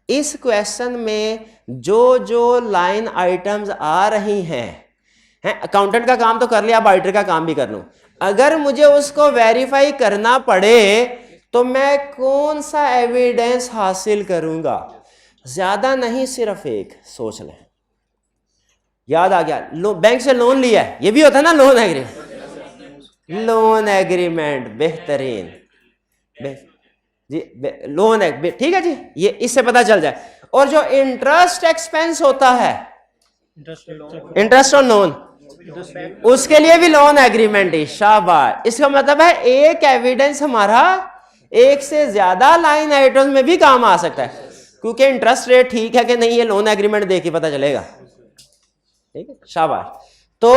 इस क्वेश्चन में जो जो लाइन आइटम्स आ रही हैं, अकाउंटेंट का काम तो कर लिया, अब ऑडिटर का काम भी कर लूं, अगर मुझे उसको वेरीफाई करना पड़े तो मैं कौन सा एविडेंस हासिल करूंगा? ज्यादा नहीं, सिर्फ एक सोच लें। याद आ गया, बैंक से लोन लिया है, ये भी होता है ना लोन एग्रीमेंट, लोन एग्रीमेंट, बेहतरीन जी, लोन है, ठीक है जी, ये इससे पता चल जाए। और जो इंटरेस्ट एक्सपेंस होता है, इंटरेस्ट ऑन लोन, उसके लिए भी लोन एग्रीमेंट है, शाबाश। इसका मतलब है एक एविडेंस हमारा एक से ज्यादा लाइन आइटम्स में भी काम आ सकता है, क्योंकि इंटरेस्ट रेट ठीक है कि नहीं ये लोन एग्रीमेंट देख के पता चलेगा, ठीक है, शाबाश। तो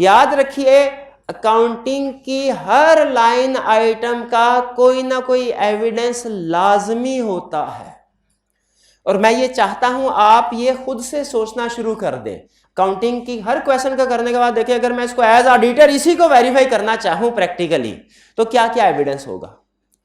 याद रखिए अकाउंटिंग की हर लाइन आइटम का कोई ना कोई एविडेंस लाजमी होता है, और मैं ये चाहता हूं आप ये खुद से सोचना शुरू कर दें। अकाउंटिंग की हर क्वेश्चन का करने के बाद देखिए, अगर मैं इसको एज ऑडिटर इसी को वेरीफाई करना चाहूं प्रैक्टिकली तो क्या क्या एविडेंस होगा,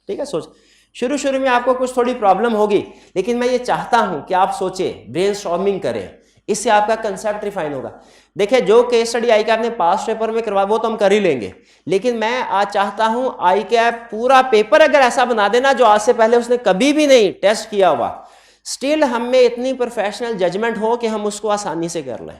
ठीक है। सोच, शुरू में आपको कुछ थोड़ी प्रॉब्लम होगी, लेकिन मैं ये चाहता हूं कि आप सोचे, ब्रेनस्टॉर्मिंग करें, इससे आपका कंसेप्ट रिफाइन होगा। देखिए जो केस स्टडी आई कैप ने पास पेपर में करवा वो तो हम कर ही लेंगे, लेकिन मैं आज चाहता हूं आई कैप पूरा पेपर अगर ऐसा बना देना जो आज से पहले उसने कभी भी नहीं टेस्ट किया हुआ, स्टिल हम में इतनी प्रोफेशनल जजमेंट हो कि हम उसको आसानी से कर लें,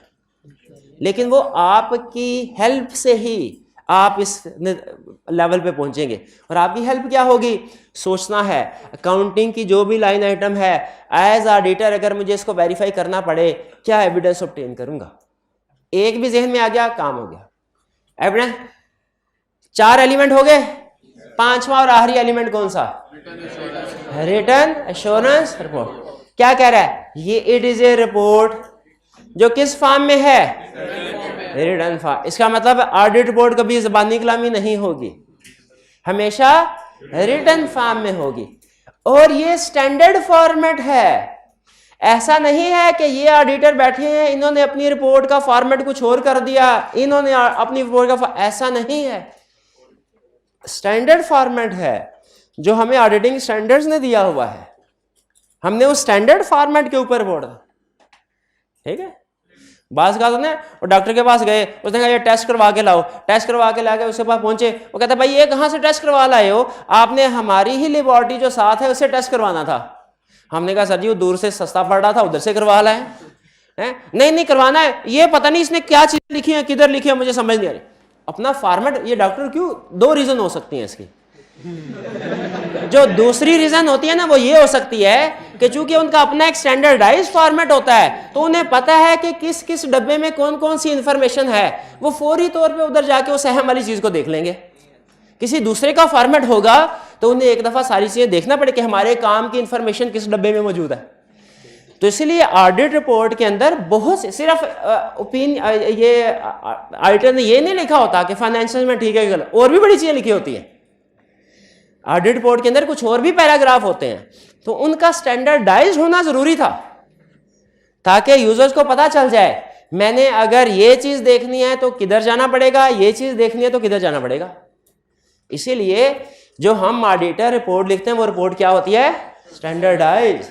लेकिन वो आपकी हेल्प से ही आप इस लेवल पे पहुंचेंगे। और आपकी हेल्प क्या होगी? सोचना है अकाउंटिंग की जो भी लाइन आइटम है, एज ऑडिटर अगर मुझे इसको वेरीफाई करना पड़े क्या एविडेंस ऑब्टेन करूंगा। एक भी जहन में आ गया, काम हो गया। एविडेंस 4 एलिमेंट हो गए, 5वां और आखिरी एलिमेंट कौन सा? Return assurance report. क्या कह रहा है, ये इट इज ए रिपोर्ट जो किस फॉर्म में है, रिटन फॉर्म। इसका मतलब ऑडिट रिपोर्ट कभी ज़बानी कलामी नहीं होगी, हमेशा रिटन फॉर्म में होगी। और ये स्टैंडर्ड फॉर्मेट है, ऐसा नहीं है कि ये ऑडिटर बैठे हैं इन्होंने अपनी रिपोर्ट का फॉर्मेट कुछ और कर दिया, इन्होंने अपनी रिपोर्ट का, ऐसा नहीं है। स्टैंडर्ड फॉर्मेट है जो हमें ऑडिटिंग स्टैंडर्ड्स ने दिया हुआ है, हमने उस स्टैंडर्ड फॉर्मेट के ऊपर रिपोर्ट, ठीक है। बात का ने और डॉक्टर के पास गए, उसने कहा ये टेस्ट करवा के लाओ, टेस्ट करवा के ला के उसके पास पहुंचे, वो कहता भाई ये कहाँ से टेस्ट करवा लाए हो, आपने हमारी ही लेबोरेटरी जो साथ है उससे टेस्ट करवाना था। हमने कहा सर जी वो दूर से सस्ता पड़ रहा था उधर से करवा लाए हैं। नहीं करवाना है, ये पता नहीं इसने क्या चीज लिखी है, किधर लिखी है, मुझे समझ नहीं आ रही। अपना फॉर्मेट, ये डॉक्टर क्यों, दो रीजन हो सकती हैं इसकी। जो दूसरी रीजन होती है ना वो ये हो सकती है कि चूंकि उनका अपना एक स्टैंडर्डाइज फॉर्मेट होता है तो उन्हें पता है कि किस किस डब्बे में कौन कौन सी इंफॉर्मेशन है, वो फौरी तौर पे उधर जाके उस अहम वाली चीज को देख लेंगे। किसी दूसरे का फॉर्मेट होगा तो उन्हें एक दफा सारी चीजें देखना पड़े कि हमारे काम की इंफॉर्मेशन किस डब्बे में मौजूद है। तो इसलिए ऑडिट रिपोर्ट के अंदर बहुत से, सिर्फ ये ऑडिटर ने ये नहीं लिखा होता कि फाइनेंशियल में ठीक है गलत, और भी बड़ी चीजें लिखी होती हैं। ऑडिट रिपोर्ट के अंदर कुछ और भी पैराग्राफ होते हैं, तो उनका स्टैंडर्डाइज होना जरूरी था ताकि यूजर्स को पता चल जाए मैंने अगर ये चीज देखनी है तो किधर जाना पड़ेगा, ये चीज देखनी है तो किधर जाना पड़ेगा। इसीलिए जो हम ऑडिटर रिपोर्ट लिखते हैं वो रिपोर्ट क्या होती है, स्टैंडर्डाइज,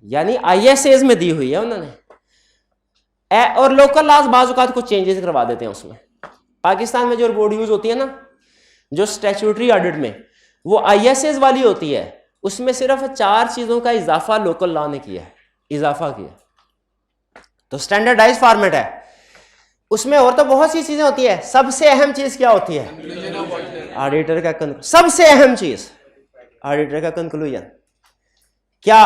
यानी ISAs में दी हुई है उन्होंने। और लोकल लॉज बाज़ औक़ात कुछ चेंजेस करवा देते हैं उसमें। पाकिस्तान में जो रिपोर्ट यूज होती है ना, जो स्टैट्यूटरी ऑडिट में, वो ISAs वाली होती है, उसमें सिर्फ 4 चीजों का इजाफा लोकल लॉ ने किया है, इजाफा किया। तो स्टैंडर्डाइज फॉर्मेट है उसमें, और तो बहुत सी चीजें होती है। सबसे अहम चीज क्या होती है, ऑडिटर का सबसे अहम चीज ऑडिटर का कंक्लूजन क्या,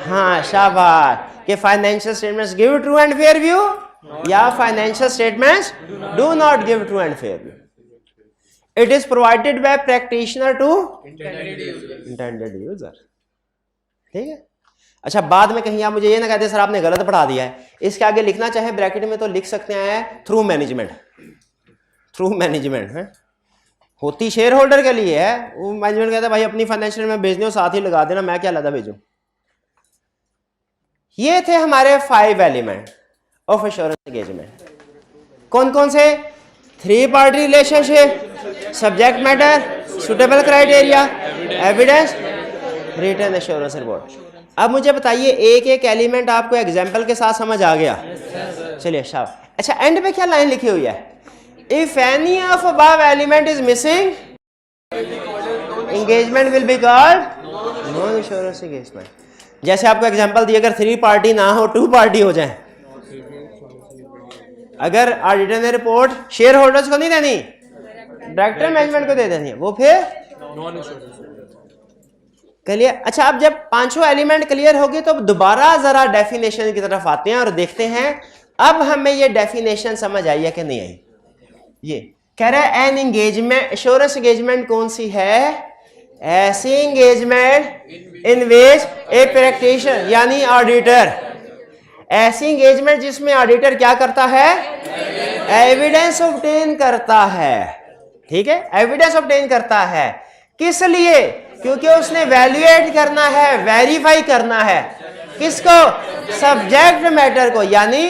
हाँ शाबाश, कि financial statements give true and fair view या financial statements do not give true and fair view. It is provided by practitioner to intended user। ठीक है। अच्छा, बाद में कहीं आप मुझे ये ना कहते सर आपने गलत पढ़ा दिया है, इसके आगे लिखना चाहे ब्रैकेट में तो लिख सकते हैं थ्रू मैनेजमेंट। थ्रू मैनेजमेंट है, होती शेयर होल्डर के लिए है, वो मैनेजमेंट कहता है भाई अपनी फाइनेंशियल में भेजने हो साथ ही लगा देना, मैं क्या लगा भेजूं। ये थे हमारे 5 एलिमेंट ऑफ एश्योरेंस एंगेजमेंट। कौन कौन से, 3 party relationship, subject matter, suitable criteria, evidence, written assurance report. अब मुझे बताइए एक एक एलिमेंट आपको एग्जांपल के साथ समझ आ गया, चलिए शाबाश। अच्छा, एंड पे क्या लाइन लिखी हुई है, if any of above element is missing engagement will be called non assurance engagement. जैसे आपको एग्जांपल दिए, अगर 3 पार्टी ना हो 2 पार्टी हो जाए, अगर ऑडिटर ने रिपोर्ट शेयर होल्डर्स को नहीं देनी, डायरेक्टर मैनेजमेंट को दे देनी है, वो फिर क्लियर। अच्छा, अब जब 5 एलिमेंट क्लियर होगी तो दोबारा जरा डेफिनेशन की तरफ आते हैं और देखते हैं अब हमें ये डेफिनेशन समझ आई है कि नहीं आई। ये कह रहा है एन एंगेजमेंट, एश्योरेंस एंगेजमेंट कौन सी है, ऐसी engagement in which a practitioner यानी ऑडिटर, ऐसी एंगेजमेंट जिसमें ऑडिटर क्या करता है, एविडेंस ऑब्टेन करता है। ठीक है, एविडेंस ऑब्टेन करता है, किस लिए, क्योंकि उसने वैल्यूएट करना है, वेरीफाई करना है, किसको, सब्जेक्ट मैटर को, यानी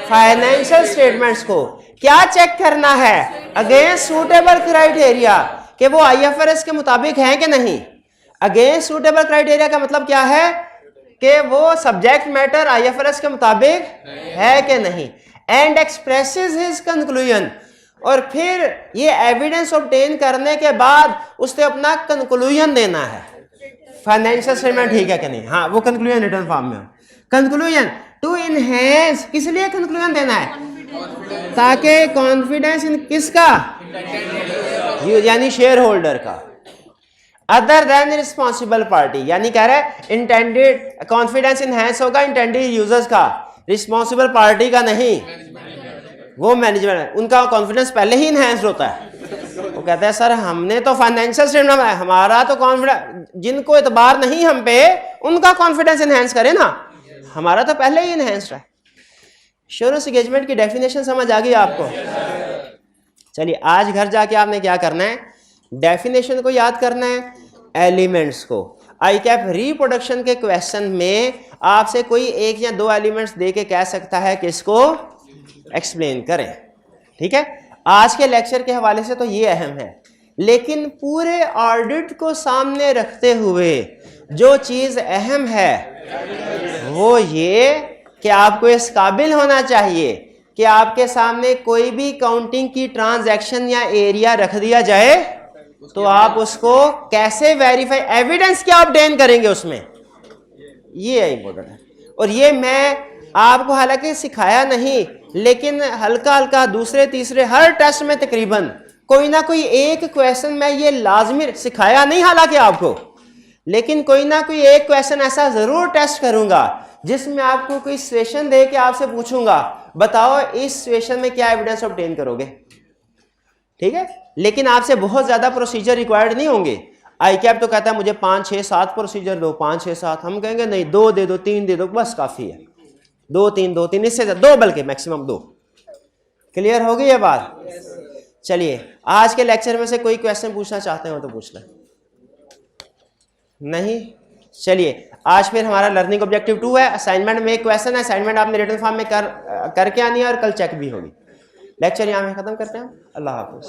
फाइनेंशियल स्टेटमेंट्स को। क्या चेक करना है, अगेंस्ट सूटेबल क्राइटेरिया, कि वो IFRS के मुताबिक हैं कि नहीं। अगेंस्ट सूटेबल क्राइटेरिया का मतलब क्या है कि वो सब्जेक्ट मैटर IFRS के मुताबिक है कि नहीं। एंड एक्सप्रेसेस हिज कंक्लूजन, और फिर ये एविडेंस ऑब्टेन करने के बाद उसने अपना कंक्लूजन देना है, फाइनेंशियल स्टेटमेंट ठीक है कि नहीं। हाँ, वो कंक्लूजन रिटर्न फॉर्म में हो। कंक्लूजन टू इनहेंस, किस लिए कंक्लूजन देना है, ताकि कॉन्फिडेंस इन किसका, यानी शेयर होल्डर का, अदर देन रिस्पॉन्सिबल पार्टी, यानी कह रहा है इंटेंडेड, कॉन्फिडेंस इनहेंस होगा इंटेंडेड यूजर्स का, रिस्पॉन्सिबल पार्टी का नहीं। वो मैनेजमेंट, उनका कॉन्फिडेंस पहले ही इनहेंस होता है, वो कहता है सर हमने तो फाइनेंशियल स्टेटमेंट है, हमारा तो कॉन्फिडेंस, जिनको एतबार नहीं हम पे उनका कॉन्फिडेंस एनहेंस करे ना, हमारा तो पहले ही एनहेंस्ड है। एश्योरेंस एंगेजमेंट की डेफिनेशन समझ आ गई आपको? चलिए आज घर जाके आपने क्या करना है, डेफिनेशन को याद करना है, एलिमेंट्स को। आईकैप रिप्रोडक्शन के क्वेश्चन में आपसे कोई एक या दो एलिमेंट्स दे के कह सकता है कि इसको एक्सप्लेन करें, ठीक है। आज के लेक्चर के हवाले से तो ये अहम है, लेकिन पूरे ऑडिट को सामने रखते हुए जो चीज अहम है वो ये कि आपको इस काबिल होना चाहिए कि आपके सामने कोई भी काउंटिंग की ट्रांजैक्शन या एरिया रख दिया जाए तो आप उसको कैसे वेरीफाई, एविडेंस क्या ऑब्टेन करेंगे उसमें, ये है इंपॉर्टेंट है। और ये मैं आपको हालांकि सिखाया नहीं, लेकिन हल्का हल्का दूसरे तीसरे हर टेस्ट में तकरीबन कोई ना कोई एक क्वेश्चन मैं ये लाजमी सिखाया नहीं हालांकि आपको, लेकिन कोई ना कोई एक क्वेश्चन ऐसा जरूर टेस्ट करूंगा जिसमें आपको कोई सिचुएशन दे के आपसे पूछूंगा बताओ इस सिचुएशन में क्या एविडेंस ऑब्टेन करोगे, ठीक है। लेकिन आपसे बहुत ज्यादा प्रोसीजर रिक्वायर्ड नहीं होंगे। आईकैप तो कहता है मुझे 5 6 7 प्रोसीजर दो, 5 6 7, हम कहेंगे नहीं 2 दे दो, 3 दे दो, बस काफी है, 2 3 इससे ज्यादा 2 बल्कि मैक्सिमम 2। क्लियर हो गई ये बात? चलिए आज के लेक्चर में से कोई क्वेश्चन पूछना चाहते हो तो पूछ लें। नहीं? चलिए आज फिर हमारा लर्निंग ऑब्जेक्टिव 2 है। असाइनमेंट में एक क्वेश्चन है, असाइनमेंट आपने रिटन फॉर्म में करके आनी है और कल चेक भी होगी। लेक्चर यहाँ में खत्म करते हैं। अल्लाह हाफ़िज़।